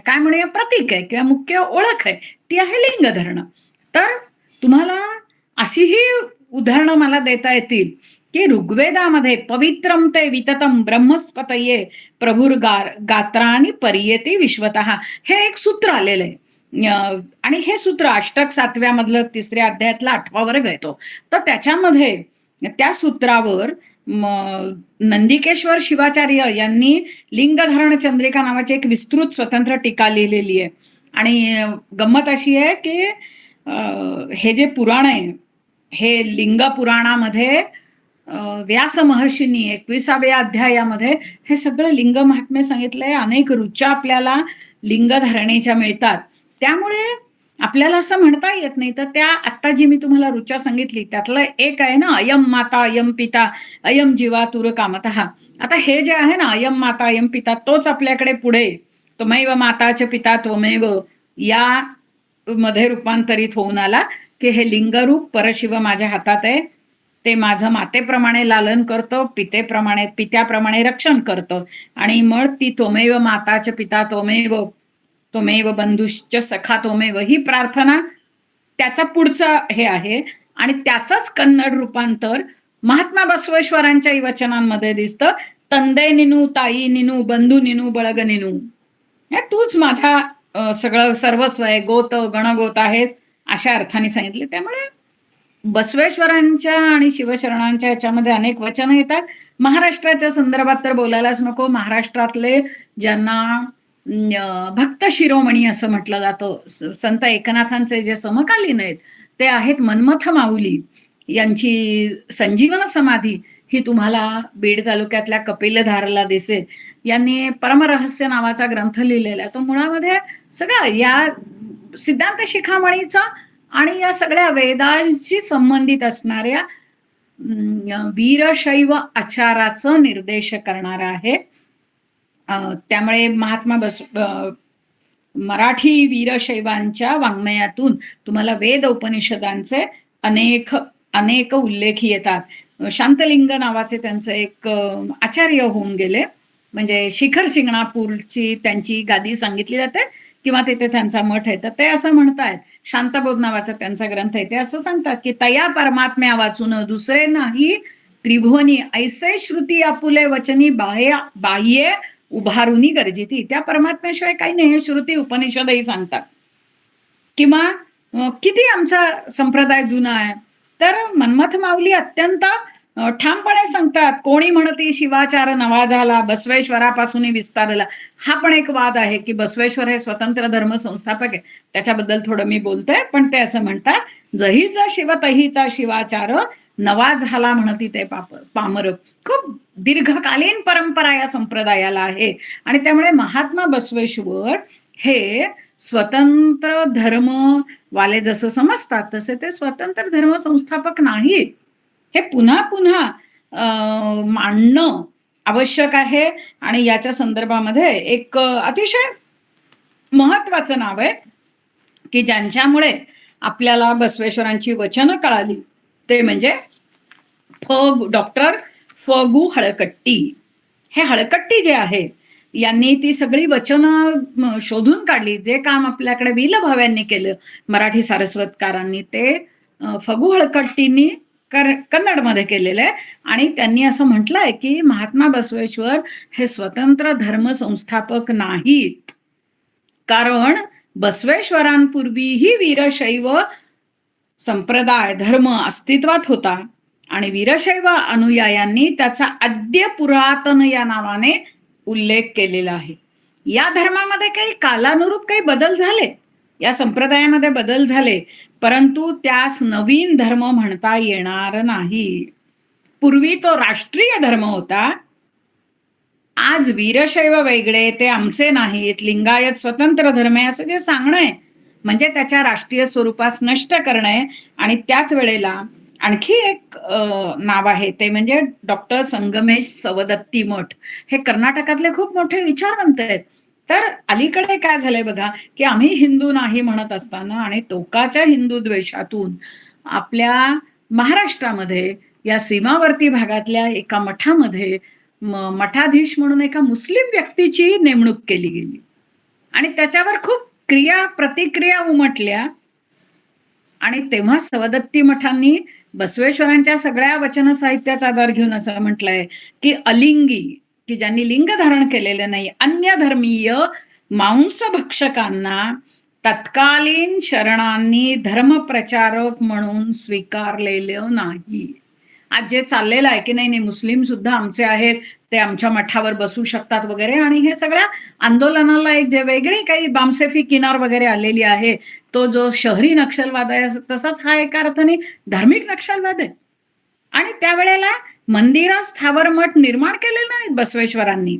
काय म्हणूया प्रतीक आहे किंवा मुख्य ओळख आहे ती आहे लिंग धरणं. तर तुम्हाला अशीही उदाहरणं मला देता येतील की ऋग्वेदामध्ये पवित्रम ते विततम ब्रह्मस्पतये प्रभुर्गार गात्रानी परियेती विश्वतः हे एक सूत्र आलेलं आहे. आणि हे सूत्र अष्टक 7व्या मधलं 3ऱ्या अध्यायातला 8वा वर्ग येतो. तर त्याच्यामध्ये त्या सूत्रावर नंदिकेश्वर शिवाचार्य यांनी लिंगधारण चंद्रिका नावाची एक विस्तृत स्वतंत्र टीका लिहिलेली आहे. आणि गंमत अशी आहे की हे जे पुराण आहे हे लिंग पुराणामध्ये व्यास महर्षींनी 21व्या अध्यायामध्ये हे सगळं लिंग महात्म्य सांगितलंय. अनेक रुचा आपल्याला लिंग धारणेच्या मिळतात. त्यामुळे आपल्याला असं म्हणता येत नाही. तर त्या आत्ता जी मी तुम्हाला रुचा सांगितली त्यातलं एक आहे ना, अयम माता अयम पिता अयम जीवा तुर कामतः. आता हे जे आहे ना अयम माता अयम पिता तोच आपल्याकडे पुढे त्वमेव माताच पिता त्वमेव या मध्ये रूपांतरित होऊन आला की हे लिंगरूप परशिव माझ्या हातात आहे. ते माझं मातेप्रमाणे लालन करतं, पित्याप्रमाणे रक्षण करतं. आणि मग ती त्वमेव माताच पिता त्वमेव बंधुश्च सखा त्वमेव ही प्रार्थना त्याचा पुढचा हे आहे. आणि त्याचंच कन्नड रूपांतर महात्मा बसवेश्वरांच्या वचनांमध्ये दिसतं. तंदे निनू, ताई निनू, बंधू निनू, बळग निनू. तूच माझा सगळं सर्वस्व आहे, गोत गणगोत आहे अशा अर्थाने सांगितले. त्यामुळे बसवेश्वरांच्या आणि शिवशरणांच्या याच्यामध्ये अनेक वचनं येतात. महाराष्ट्राच्या संदर्भात तर बोलायलाच नको. महाराष्ट्रातले ज्यांना भक्त शिरोमणी असं म्हटलं जातं, संत एकनाथांचे जे समकालीन आहेत ते आहेत मन्मथ माऊली. यांची संजीवन समाधी ही तुम्हाला बीड तालुक्यातल्या कपिलधारला दिसेल. यांनी परमरहस्य नावाचा ग्रंथ लिहिलेला आहे. तो मुळामध्ये सगळं या सिद्धांत शिखामणीचा आणि या सगळ्या वेदांशी संबंधित असणाऱ्या वीरशैव आचाराचं निर्देश करणार आहे. त्यामुळे मराठी वीरशैवांच्या वाङ्मयातून तुम्हाला वेद उपनिषदांचे अनेक उल्लेख येतात. शांतलिंग नावाचे त्यांचे एक आचार्य होऊन गेले, म्हणजे शिखर शिंगणापूरची त्यांची गादी सांगितली जाते किंवा तिथे त्यांचा मठ आहे. तर ते असं म्हणतात, शांतबोध नावाचा त्यांचा ग्रंथ आहे, ते असं सांगतात की तया परमात्म्या वाचून दुसरे नाही त्रिभुवनी ऐसे श्रुती आपुले वचनी बाह्य उभारुनी गरजेती. त्या परमात्म्याशिवाय काही नाही हे श्रुती उपनिषदही सांगतात. किंवा किती आमचा संप्रदाय जुना आहे. तर मन्मथ माऊली अत्यंत ठामपणे सांगतात, कोणी म्हणती शिवाचार नवा झाला बसवेश्वरापासून विस्तारला. हा पण एक वाद आहे की बसवेश्वर हे स्वतंत्र धर्म संस्थापक आहे, त्याच्याबद्दल थोडं मी बोलते. पण ते असं म्हणतात, जहीचा शिव तहीचा शिवाचार नवा झाला म्हणती ते पामर. खूप दीर्घकालीन परंपरा या संप्रदायाला आहे. आणि त्यामुळे महात्मा बसवेश्वर हे स्वतंत्र धर्म वाले जसं समजतात तसे ते स्वतंत्र धर्म संस्थापक नाहीत. हे पुन्हा पुन्हा मांडणं आवश्यक आहे. आणि याच्या संदर्भामध्ये एक अतिशय महत्वाचं नाव आहे की ज्यांच्यामुळे आपल्याला बसवेश्वरांची वचनं कळाली, ते म्हणजे डॉक्टर फगू हळकट्टी. हे हळकट्टी जे आहेत यांनी ती सगळी वचनं शोधून काढली. जे काम आपल्याकडे विल भाव्यांनी केलं मराठी सारस्वतकारांनी, ते फगू हळकट्टींनी कन्नडमध्ये केलेलं आहे. आणि त्यांनी असं म्हटलंय की महात्मा बसवेश्वर हे स्वतंत्र धर्म संस्थापक नाहीत, कारण बसवेश्वरांपूर्वीही वीरशैव संप्रदाय धर्म अस्तित्वात होता आणि वीरशैव अनुयायांनी त्याचा अद्य पुरातन या नावाने उल्लेख केलेला आहे. या धर्मामध्ये काही कालानुरूप काही बदल झाले, या संप्रदायामध्ये बदल झाले, परंतु त्यास नवीन धर्म म्हणता येणार नाही. पूर्वी तो राष्ट्रीय धर्म होता. आज वीरशैव वेगळे, ते आमचे नाहीत, लिंगायत स्वतंत्र धर्म आहे असं जे सांगणं आहे म्हणजे त्याच्या राष्ट्रीय स्वरूपास नष्ट करणं आहे. आणि त्याच वेळेला आणखी एक नाव आहे ते म्हणजे डॉक्टर संगमेश सवदत्ती मठ. हे कर्नाटकातले खूप मोठे विचारवंत आहेत. तर अलीकडे काय झालंय बघा की आम्ही हिंदू नाही म्हणत असताना आणि टोकाच्या हिंदू द्वेषातून आपल्या महाराष्ट्रामध्ये या सीमावर्ती भागातल्या एका मठामध्ये मठाधीश म्हणून एका मुस्लिम व्यक्तीची नेमणूक केली गेली आणि त्याच्यावर खूप प्रतिक्रिया उमटल्या. आणि तेव्हा सवदत्ती मठांनी बसवेश्वरांच्या सगळ्या वचन साहित्याचा आधार घेऊन असं म्हटलंय की अलिंगी, की ज्यांनी लिंग धारण केलेलं नाही, अन्य धर्मीय मांसभक्षकांना तत्कालीन शरणांनी धर्मप्रचारक म्हणून स्वीकारलेलं नाही. आज जे चाललेलं आहे की नाही मुस्लिम सुद्धा आमचे आहेत, ते आमच्या मठावर बसू शकतात वगैरे, आणि हे सगळ्या आंदोलनाला एक जे वेगळी काही बामसेफी किनार वगैरे आलेली आहे, तो जो शहरी नक्षलवाद आहे तसाच हा एका अर्थाने धार्मिक नक्षलवाद आहे. आणि त्यावेळेला मंदिरं स्थावर मठ निर्माण केलेले नाहीत बसवेश्वरांनी.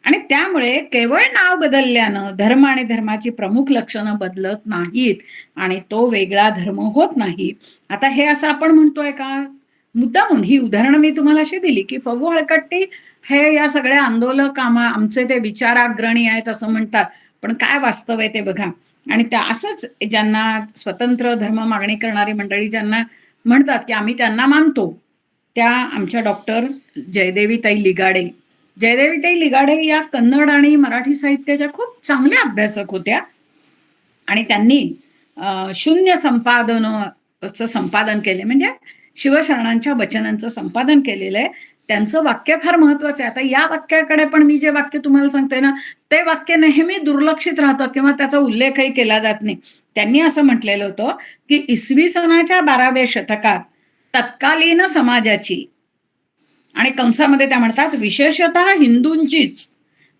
आणि त्यामुळे केवळ नाव बदलल्यानं धर्म आणि धर्माची प्रमुख लक्षणं बदलत नाहीत आणि तो वेगळा धर्म होत नाही. आता हे असं आपण म्हणतोय का? मुद्दामून ही उदाहरणं मी तुम्हाला अशी दिली की फगू हळकट्टी हे या सगळ्या आंदोलक आमचे ते विचाराग्रणी आहेत असं म्हणतात, पण काय वास्तव आहे ते बघा. आणि त्या असंच ज्यांना स्वतंत्र धर्म मागणी करणारी मंडळी ज्यांना म्हणतात की आम्ही त्यांना मानतो, त्या आमच्या डॉक्टर जयदेवीताई लिगाडे या कन्नड आणि मराठी साहित्याच्या खूप चांगल्या अभ्यासक होत्या. आणि त्यांनी शून्य संपादनाचं संपादन केले, म्हणजे शिवशरणांच्या वचनांचं संपादन केलेलं आहे. त्यांचं वाक्य फार महत्वाचं आहे. आता या वाक्याकडे पण मी जे वाक्य तुम्हाला सांगते ना, ते वाक्य नेहमी दुर्लक्षित राहतं किंवा त्याचा उल्लेखही केला जात नाही. त्यांनी असं म्हटलेलं होतं की इसवी सनाच्या 12व्या शतकात तत्कालीन समाजाची, आणि कंसामध्ये त्या म्हणतात विशेषतः हिंदूंचीच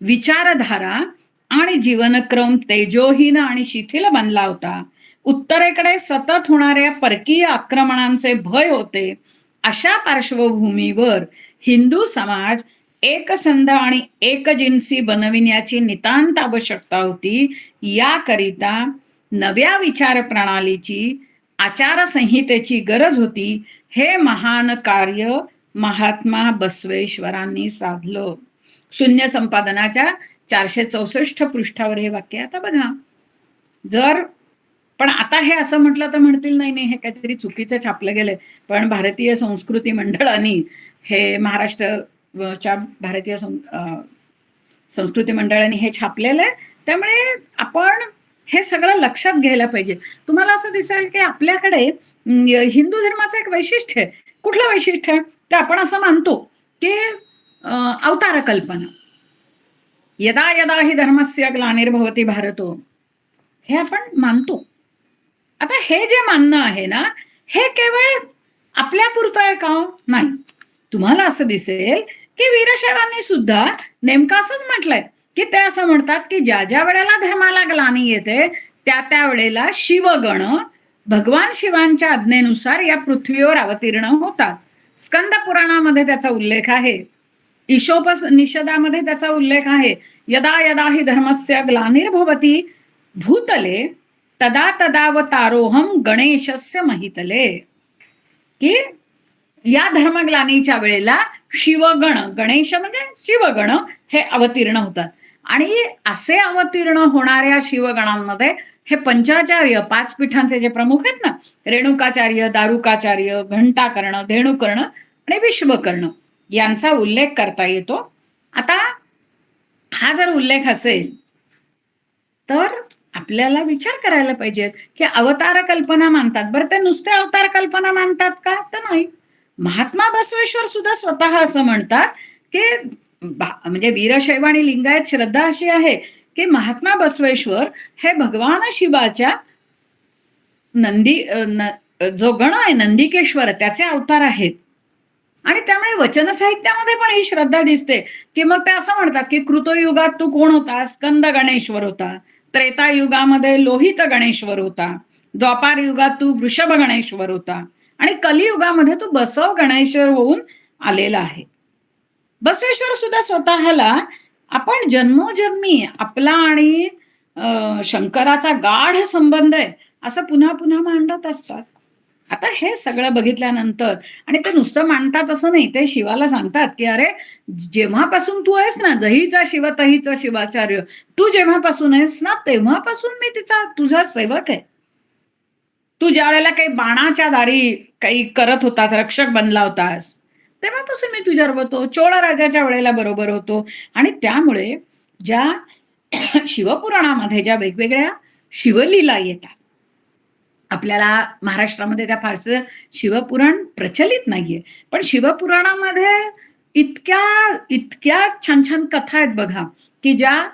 विचारधारा आणि जीवनक्रम तेजोहीन आणि शिथिल बनला होता. उत्तरेकडे सतत होणाऱ्या परकीय आक्रमणांचे भय होते. अशा पार्श्वभूमीवर हिंदू समाज एकसंध आणि एकजिन्सी बनविण्याची नितांत आवश्यकता होती. याकरिता नव्या विचार प्रणालीची, आचारसंहितेची गरज होती. हे महान कार्य महात्मा बसवेश्वरांनी साधलं. शून्य संपादनाच्या 464 पृष्ठावर हे वाक्य. आता बघा, जर पण आता हे असं म्हटलं तर म्हणतील नाही हे काहीतरी चुकीचं छापलं गेलंय, पण भारतीय संस्कृती मंडळांनी हे महाराष्ट्राच्या भारतीय संस्कृती मंडळांनी हे छापलेलं आहे. त्यामुळे आपण हे सगळं लक्षात घ्यायला पाहिजे. तुम्हाला असं दिसेल की आपल्याकडे हिंदू धर्माचं एक वैशिष्ट्य आहे. कुठलं वैशिष्ट्य आहे? तर आपण असं मानतो की अवतार कल्पना, यदा यदा ही धर्मस्य ग्लानिर्भवति भारतो, हे आपण मानतो. आता हे जे मानणं आहे ना, हे केवळ आपल्या पुरतं आहे का? नाही. तुम्हाला असं दिसेल की वीरशैवांनी सुद्धा नेमकं असंच म्हटलंय की ते असं म्हणतात की ज्या ज्या वेळेला धर्माला ग्लानी येते त्या त्या वेळेला शिवगण भगवान शिवांच्या आज्ञेनुसार या पृथ्वीवर अवतीर्ण होतात. स्कंद पुराणामध्ये त्याचा उल्लेख आहे. ईशोपनिषदामध्ये त्याचा उल्लेख आहे. यदा यदा हि धर्मस्य ग्लानिर्भवति भूतले तदा तदावतारोहम गणेशस्य महितले. की या धर्मग्लानीच्या वेळेला शिवगण, गणेश म्हणजे शिवगण, हे अवतीर्ण होतात. आणि असे अवतीर्ण होणाऱ्या शिवगणांमध्ये हे पंचाचार्य, 5 पीठांचे जे प्रमुख आहेत ना, रेणुकाचार्य, दारुकाचार्य, घंटाकर्ण, धेनुकर्ण आणि विश्वकर्ण, यांचा उल्लेख करता येतो. आता हा जर उल्लेख असेल तर आपल्याला विचार करायला पाहिजे की अवतार कल्पना मानतात. बरं, ते नुसते अवतार कल्पना मानतात का? तर नाही. महात्मा बसवेश्वर सुद्धा स्वतः असं म्हणतात की म्हणजे वीरशैव आणि लिंगायत श्रद्धा अशी आहे की महात्मा बसवेश्वर हे भगवान शिवाच्या जो गण आहे नंदिकेश्वर, त्याचे अवतार आहेत. आणि त्यामुळे वचन साहित्यामध्ये पण ही श्रद्धा दिसते की मग ते असं म्हणतात की कृतयुगात तू कोण होता? स्कंद गणेश्वर होता. त्रेतायुगामध्ये लोहित गणेश्वर होता. द्वापार युगात तू वृषभ गणेश्वर होता. आणि कलियुगामध्ये तू बसव गणेश्वर होऊन आलेला आहे. बसवेश्वर सुद्धा स्वतःला आपण जन्मोजन्मी आपला आणि शंकराचा गाढ संबंध आहे असं पुन्हा पुन्हा मांडत असतात. आता हे सगळं बघितल्यानंतर, आणि ते नुसतं मांडतात असं नाही, ते शिवाला सांगतात की अरे जेव्हापासून तू आहेस ना, जहीचा शिव तहीचा शिवाचार्य, तू जेव्हापासून आहेस ना तेव्हापासून मी तुझा सेवक आहे. तू ज्या वेळेला काही बाणाच्या दारी काही करत होतास, रक्षक बनला होतास, तेव्हापासून मी तुझ्याबरोबर होतो. चोळ राजाच्या वेळेला बरोबर होतो. आणि त्यामुळे ज्या शिवपुराणामध्ये ज्या वेगवेगळ्या शिवलीला येतात, आपल्याला महाराष्ट्रामध्ये त्या फारसं शिवपुराण प्रचलित नाहीये, पण शिवपुराणामध्ये इतक्या इतक्या छान छान कथा आहेत बघा, की ज्या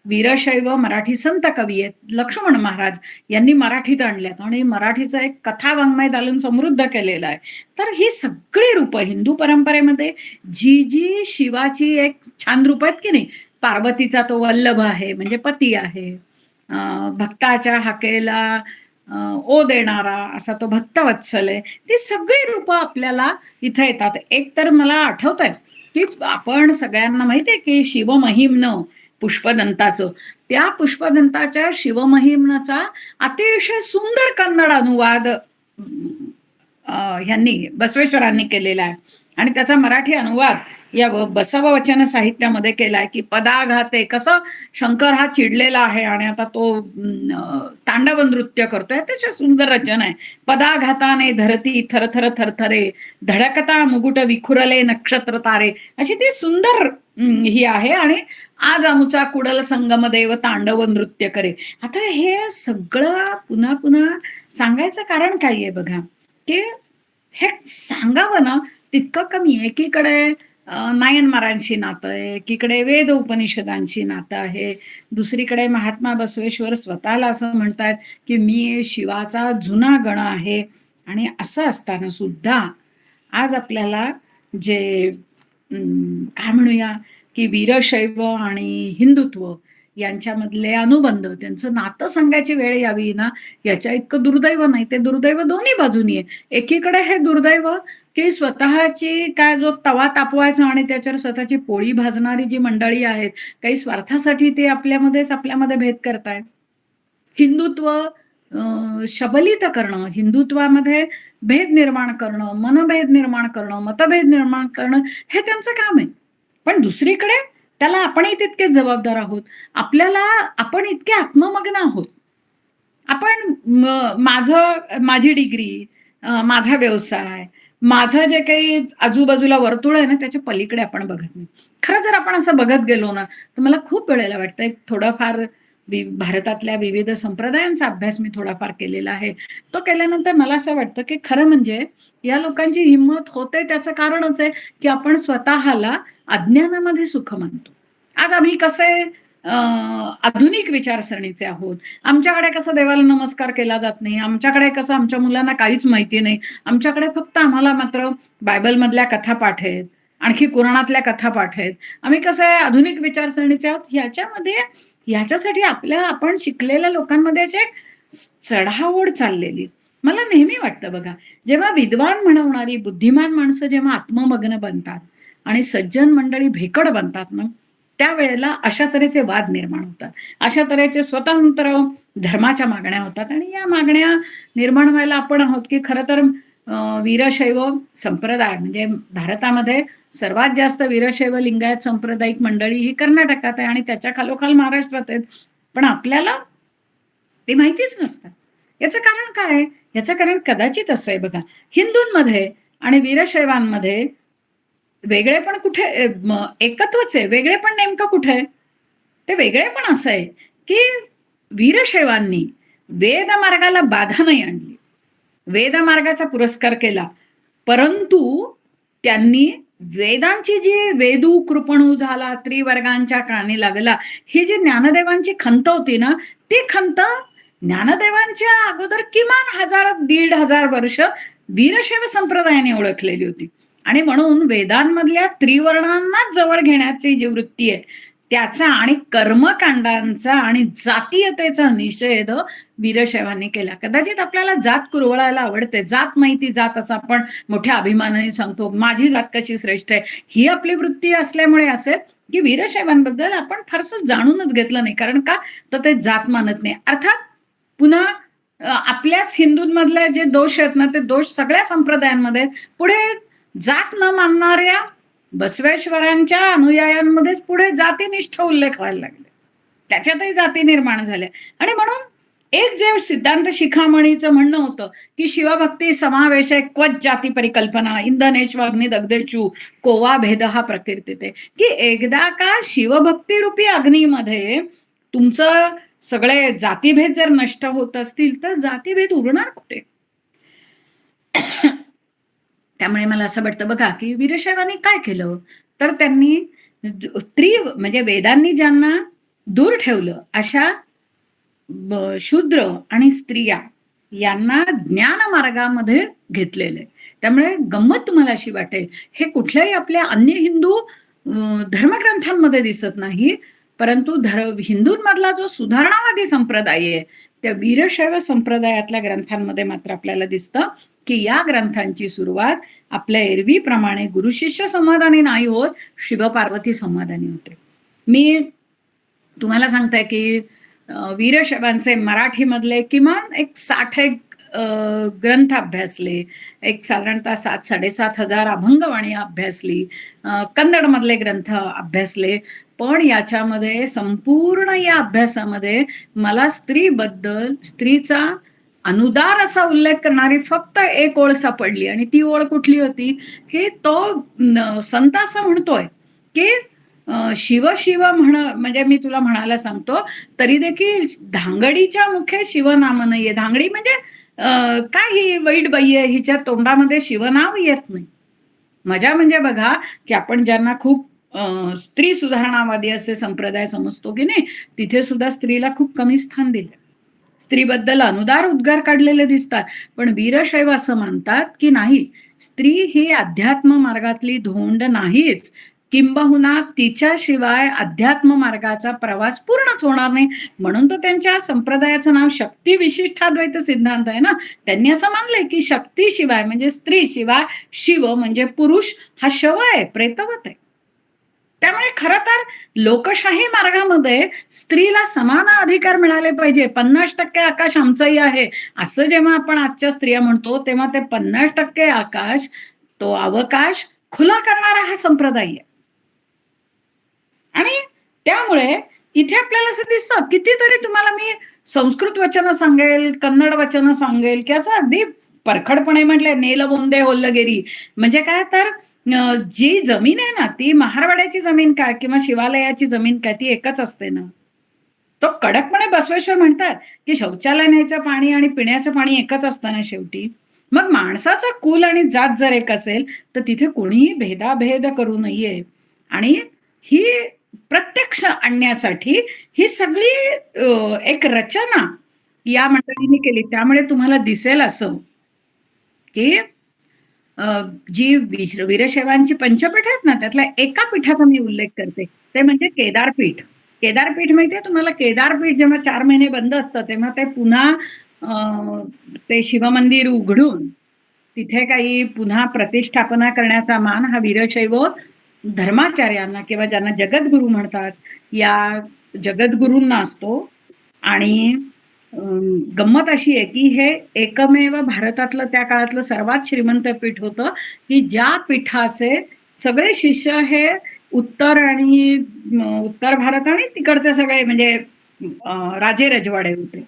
वीरशैव मराठी संत कवी आहेत लक्ष्मण महाराज यांनी मराठीत आणल्यात आणि मराठीचं एक कथा वाङ्मय दालन समृद्ध केलेलं आहे. तर ही सगळी रूपं हिंदू परंपरेमध्ये जी जी शिवाची एक छान रूप आहेत की नाही, पार्वतीचा तो वल्लभ आहे म्हणजे पती आहे, भक्ताच्या हाकेला ओ देणारा असा तो भक्तवत्सल आहे, ती सगळी रूपं आपल्याला इथं येतात. एक तर मला आठवत आहे की आपण सगळ्यांना माहिती आहे की शिवमहिम्न पुष्पदंताचं, त्या पुष्पदंताच्या शिवमहिम्नचा अतिशय सुंदर कन्नड अनुवाद ह्यांनी बसवेश्वरांनी केलेला आहे. आणि त्याचा मराठी अनुवाद या बसववचन साहित्यामध्ये केलाय की पदाघाते, कसं शंकर हा चिडलेला आहे आणि आता तो तांडव नृत्य करतोय, त्याची सुंदर रचना आहे. पदाघाताने धरती थरथर थरथरे, धडकता मुकुट विखुरले नक्षत्र तारे, अशी ती सुंदर ही आहे. आणि आज आमुचा कुडल संगम देव तांडव नृत्य करे. आता हे सगळं पुन्हा पुन्हा सांगायचं कारण काय आहे बघा, की हे सांगावं ना तितकं कमी आहे. एकीकडे नायनमारांशी नातं आहे, एकीकडे वेद उपनिषदांशी नातं आहे, दुसरीकडे महात्मा बसवेश्वर स्वतःला असं म्हणतात की मी शिवाचा जुना गण आहे. आणि असं असताना सुद्धा आज आपल्याला जे काय म्हणूया की वीरशैव आणि हिंदुत्व यांच्यामधले अनुबंध, त्यांचं नातं सांगायची वेळ यावी ना, याच्या इतकं दुर्दैव नाही. ते दुर्दैव दोन्ही बाजूनी आहे. एकीकडे हे दुर्दैव की स्वतःची काय जो तवा तापवायचा आणि त्याच्यावर स्वतःची पोळी भाजणारी जी मंडळी आहेत, काही स्वार्थासाठी ते आपल्यामध्ये भेद करतायत. हिंदुत्व शबलित करणं, हिंदुत्वामध्ये भेद निर्माण करणं, मनभेद निर्माण करणं, मतभेद निर्माण करणं, हे त्यांचं काम आहे. पण दुसरीकडे त्याला आपणही तितकेच जबाबदार आहोत. आपण इतके आत्ममग्न आहोत. आपण माझी डिग्री, माझा व्यवसाय, माझं जे काही आजूबाजूला वर्तुळ आहे ना, त्याच्या पलीकडे आपण बघत नाही. खरं जर आपण असं बघत गेलो ना, तर मला खूप वेळेला वाटतं एक थोडाफार भारतातल्या विविध संप्रदायांचा अभ्यास मी थोडाफार केलेला आहे. तो केल्यानंतर मला असं वाटतं की खरं म्हणजे या लोकांची हिंमत होते त्याचं कारणच आहे की आपण स्वतःला अज्ञानामध्ये सुख मानतो. आज आम्ही कसे आधुनिक विचारसरणीचे आहोत. आमच्याकडे कसं देवाला नमस्कार केला जात नाही, आमच्याकडे कसं आमच्या मुलांना काहीच माहिती नाही, आमच्याकडे फक्त आम्हाला मात्र बायबलमधल्या कथा पाठ आहेत, आणखी कुराणातल्या कथा पाठ आहेत. आम्ही कसं आहे आधुनिक विचारसरणीचे आहोत. ह्याच्यासाठी आपण शिकलेल्या लोकांमध्ये एक चढाओढ चाललेली. मला नेहमी वाटतं बघा, जेव्हा विद्वान म्हणवणारी बुद्धिमान माणसं जेव्हा आत्ममग्न बनतात आणि सज्जन मंडळी भेकड बनतात ना, त्यावेळेला अशा तऱ्हेचे वाद निर्माण होतात. अशा तऱ्हेचे स्वतंत्र धर्माच्या मागण्या होतात आणि या मागण्या निर्माण व्हायला आपण आहोत, की खरं तर वीरशैव संप्रदाय म्हणजे भारतामध्ये सर्वात जास्त वीरशैव लिंगायत सांप्रदायिक मंडळी ही कर्नाटकात आहे आणि त्याच्या खालोखाल महाराष्ट्रात आहेत. पण आपल्याला ते माहितीच नसतं. याचं कारण काय आहे? याचं कारण कदाचित असं आहे बघा, हिंदूंमध्ये आणि वीरशैवांमध्ये वेगळेपण कुठे एकत्वच आहे, वेगळेपण नेमकं कुठे आहे? ते वेगळेपण असं आहे की वीरशैवांनी वेद मार्गाला बाधा नाही आणली, वेद मार्गाचा पुरस्कार केला, परंतु त्यांनी वेदांची जी वेदू कृपणू झाला त्रिवर्गांच्या काणी लागला ही जी ज्ञानदेवांची खंत होती ना, ती खंत ज्ञानदेवांच्या अगोदर किमान 1,000-1,500 वर्ष वीरशैव संप्रदायाने ओळखलेली होती. आणि म्हणून वेदांमधल्या त्रिवर्णांनाच जवळ घेण्याची जी वृत्ती आहे त्याचा आणि कर्मकांडांचा आणि जातीयतेचा निषेध वीरशैवांनी केला. कदाचित आपल्याला जात कुरवळायला आवडते, जात माहिती जात असं आपण मोठ्या अभिमानाने सांगतो, माझी जात कशी श्रेष्ठ आहे, ही आपली वृत्ती असल्यामुळे असेल की वीरशैवांबद्दल आपण फारसं जाणूनच घेतलं नाही. कारण का तर ते जात मानत नाही. अर्थात पुन्हा आपल्याच हिंदूंमधले जे दोष आहेत ना, ते दोष सगळ्या संप्रदायांमध्ये पुढे जात न मानणाऱ्या बसवेश्वरांच्या अनुयायांमध्येच पुढे जातीनिष्ठ उल्लेख व्हायला लागले, त्याच्यातही जाती निर्माण झाल्या. आणि म्हणून एक जे सिद्धांत शिखामणीचं म्हणणं होतं की शिवभक्ती समावेश क्वच जाती परिकल्पना इंधनेश्वग्नी दग्धेचू कोवा भेद हा प्रकीर्तिते, की एकदा का शिवभक्ती रूपी अग्नीमध्ये तुमचं सगळे जातीभेद जर नष्ट होत असतील तर जातीभेद उरणार कुठे? त्यामुळे मला असं वाटतं बघा की वीरशैवांनी काय केलं तर त्यांनी म्हणजे वेदांनी ज्यांना दूर ठेवलं अशा शूद्र आणि स्त्रिया यांना ज्ञान मार्गामध्ये घेतलेले. त्यामुळे गंमत तुम्हाला अशी वाटेल, हे कुठल्याही आपल्या अन्य हिंदू धर्मग्रंथांमध्ये दिसत नाही, परंतु हिंदूंमधला जो सुधारणावादी संप्रदाय आहे त्या वीरशैव संप्रदायातल्या ग्रंथांमध्ये मात्र आपल्याला दिसतं की या ग्रंथांची सुरुवात आपल्या एरवीप्रमाणे गुरु शिष्य संवादाने नाही होत, शिवपार्वती संवादाने होते. मी तुम्हाला सांगते की वीरशैवांचे मराठीमधले किमान एक 60 ग्रंथ अभ्यासले, एक साधारणतः 7,000-7,500 अभंगवाणी अभ्यासली, कन्नडमधले ग्रंथ अभ्यासले. पण याच्यामध्ये संपूर्ण या अभ्यासामध्ये मला स्त्रीबद्दल स्त्रीचा अनुदार असा उल्लेख करणारी फक्त एक ओळ सापडली. आणि ती ओळ कुठली होती की तो संत असं म्हणतोय की शिव शिव म्हणजे मी तुला म्हणायला सांगतो तरी देखील धांगडीच्या मुखे शिवनाम नाहीये. धांगडी म्हणजे काय ही वाईट बाई आहे, हिच्या तोंडामध्ये शिवनाव येत नाही. मजा म्हणजे बघा की आपण ज्यांना खूप स्त्री सुधारणावादी असे संप्रदाय समजतो की नाही, तिथे सुद्धा स्त्रीला खूप कमी स्थान दिले, स्त्रीबद्दल अनुदार उद्गार काढलेले दिसतात. पण वीरशैव असं मानतात की नाही, स्त्री ही अध्यात्म मार्गातली धोंड नाहीच, किंबहुना तिच्याशिवाय अध्यात्म मार्गाचा प्रवास पूर्णच होणार नाही. म्हणून तर त्यांच्या संप्रदायाचं नाव शक्ती विशिष्टाद्वैत सिद्धांत आहे ना. त्यांनी असं मानलंय की शक्ती शिवाय म्हणजे स्त्री शिवाय शिव म्हणजे पुरुष हा शव आहे, प्रेतवत आहे. त्यामुळे खरं तर लोकशाही मार्गामध्ये स्त्रीला समान अधिकार मिळाले पाहिजे. 50% आकाश आमचंही आहे असं जेव्हा आपण आजच्या स्त्रिया म्हणतो तेव्हा ते 50% आकाश, तो अवकाश खुला करणारा हा संप्रदाय आहे. आणि त्यामुळे इथे आपल्याला असं दिसतं, कितीतरी तुम्हाला मी संस्कृत वचनं सांगेल, कन्नड वचनं सांगेल की असं अगदी परखडपणे म्हटलंय नेलबोंदे होल्लगिरी. म्हणजे काय तर जी जमीन आहे ना ती महारवाड्याची जमीन काय किंवा शिवालयाची जमीन काय ती एकच असते ना. तो कडकपणे बसवेश्वर म्हणतात की शौचालय न्यायचं पाणी आणि पिण्याचं पाणी एकच असतं ना शेवटी. मग माणसाचा कुल आणि जात जर एक असेल तर तिथे कोणीही भेदाभेद करू नये. आणि ही प्रत्यक्ष आणण्यासाठी ही सगळी एक रचना या मंडळींनी केली. त्यामुळे तुम्हाला दिसेल असं की जी वीरशैवांची पंचपीठ आहेत ना त्यातल्या एका पीठाचा मी उल्लेख करते, ते म्हणजे केदारपीठ. केदारपीठ माहितीये तुम्हाला? केदारपीठ जेव्हा 4 महिने बंद असतं तेव्हा ते पुन्हा ते शिवमंदिर उघडून तिथे काही पुन्हा प्रतिष्ठापना करण्याचा मान हा वीरशैव धर्माचार्यांना किंवा ज्यांना जगद्गुरू म्हणतात या जगद्गुरूंना असतो. आणि गंमत अशी आहे की हे एकमेव भारतातलं त्या काळातलं सर्वात श्रीमंत पीठ होतं की ज्या पीठाचे सगळे शिष्य हे उत्तर भारत आणि तिकडचे सगळे म्हणजे राजे रजवाडे होते.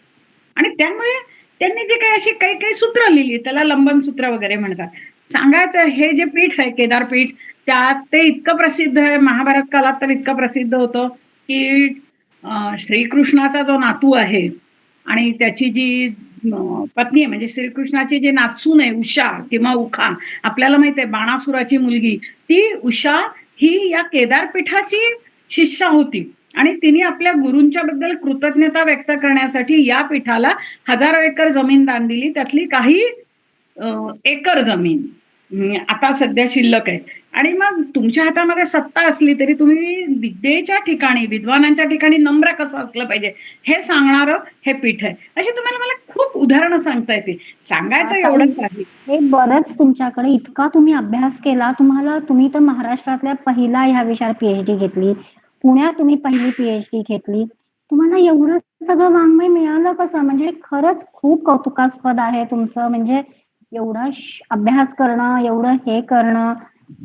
आणि त्यामुळे त्यांनी जे काही अशी काही काही सूत्र लिहिली त्याला लंबन सूत्र वगैरे म्हणतात. सांगायचं हे जे पीठ आहे केदारपीठ त्यात ते इतकं प्रसिद्ध आहे महाभारत काळात तर इतकं प्रसिद्ध होतं की श्रीकृष्णाचा जो नातू आहे आणि त्याची जी पत्नी आहे म्हणजे श्रीकृष्णाची जी नातसून आहे उषा किंवा उखा आपल्याला माहिती आहे बाणासुराची मुलगी ती उषा ही या केदारपीठाची शिष्या होती. आणि तिने आपल्या गुरूंच्या बद्दल कृतज्ञता व्यक्त करण्यासाठी या पीठाला हजारो एकर जमीन दान दिली. त्यातली काही एकर जमीन आता सध्या शिल्लक आहे. आणि मग तुमच्या हातामध्ये सत्ता असली तरी तुम्ही विद्येच्या ठिकाणी विद्वानांच्या ठिकाणी नम्र कसं असलं पाहिजे हे सांगणारं हे पीठ आहे. अशी तुम्हाला मला खूप उदाहरणं सांगता येतील. सांगायचं एवढंच आहे. हे बरंच तुमच्याकडे इतका तुम्ही अभ्यास केला तुम्ही तर महाराष्ट्रातल्या पहिला ह्या विषयात पीएचडी घेतली, पुण्यात तुम्ही पहिली पीएचडी घेतली, तुम्हाला एवढं सगळं वाङ्मय मिळालं कसं? म्हणजे खरंच खूप कौतुकास्पद आहे तुमचं. म्हणजे एवढा अभ्यास करणं एवढं हे करणं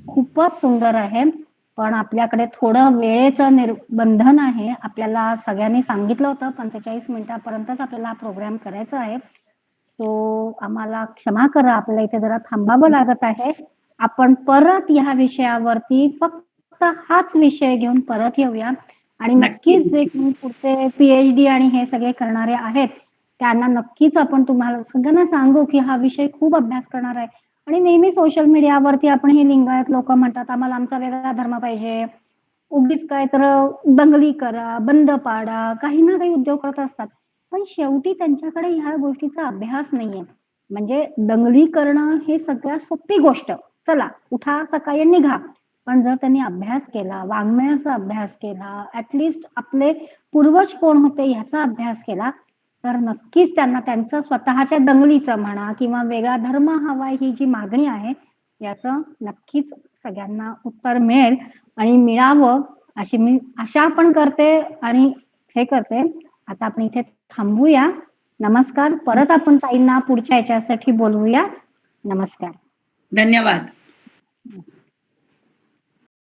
खूपच सुंदर आहे. पण आपल्याकडे थोडं वेळेचं बंधन आहे. आपल्याला सगळ्यांनी सांगितलं होतं 45 मिनिटापर्यंतच आपल्याला हा प्रोग्राम करायचा आहे. सो आम्हाला क्षमा करा आपल्याला इथे जरा थांबावं लागत आहे. आपण परत ह्या विषयावरती फक्त हाच विषय घेऊन परत येऊया आणि नक्कीच जे पुढचे पीएचडी आणि हे सगळे करणारे आहेत त्यांना नक्कीच आपण तुम्हाला सगळ्यांना सांगू की हा विषय खूप अभ्यास करणार आहे. आणि नेहमी सोशल मीडियावरती आपण हे लिंगायत लोक म्हणतात आम्हाला आमचा वेगळा धर्म पाहिजे, उगीच काय तर दंगली करा, बंद पाडा, काही ना काही उद्योग करत असतात. पण शेवटी त्यांच्याकडे ह्या गोष्टीचा अभ्यास नाहीये. म्हणजे दंगली करणं हे सगळ्यात सोपी गोष्ट. चला उठा सकाळी निघा. पण जर त्यांनी अभ्यास केला, वाङ्मयाचा अभ्यास केला, ऍटलिस्ट आपले पूर्वज कोण होते ह्याचा अभ्यास केला तर नक्कीच त्यांना त्यांचं स्वतःच्या दंगलीचं म्हणा किंवा वेगळा धर्म हवाय ही जी मागणी आहे याचं नक्कीच सगळ्यांना उत्तर मिळेल आणि मिळावं अशी मी आशा पण करते आणि हे करते. आता आपण इथे थांबूया. नमस्कार. परत आपण ताईंना पुढच्या याच्यासाठी बोलवूया. नमस्कार. धन्यवाद.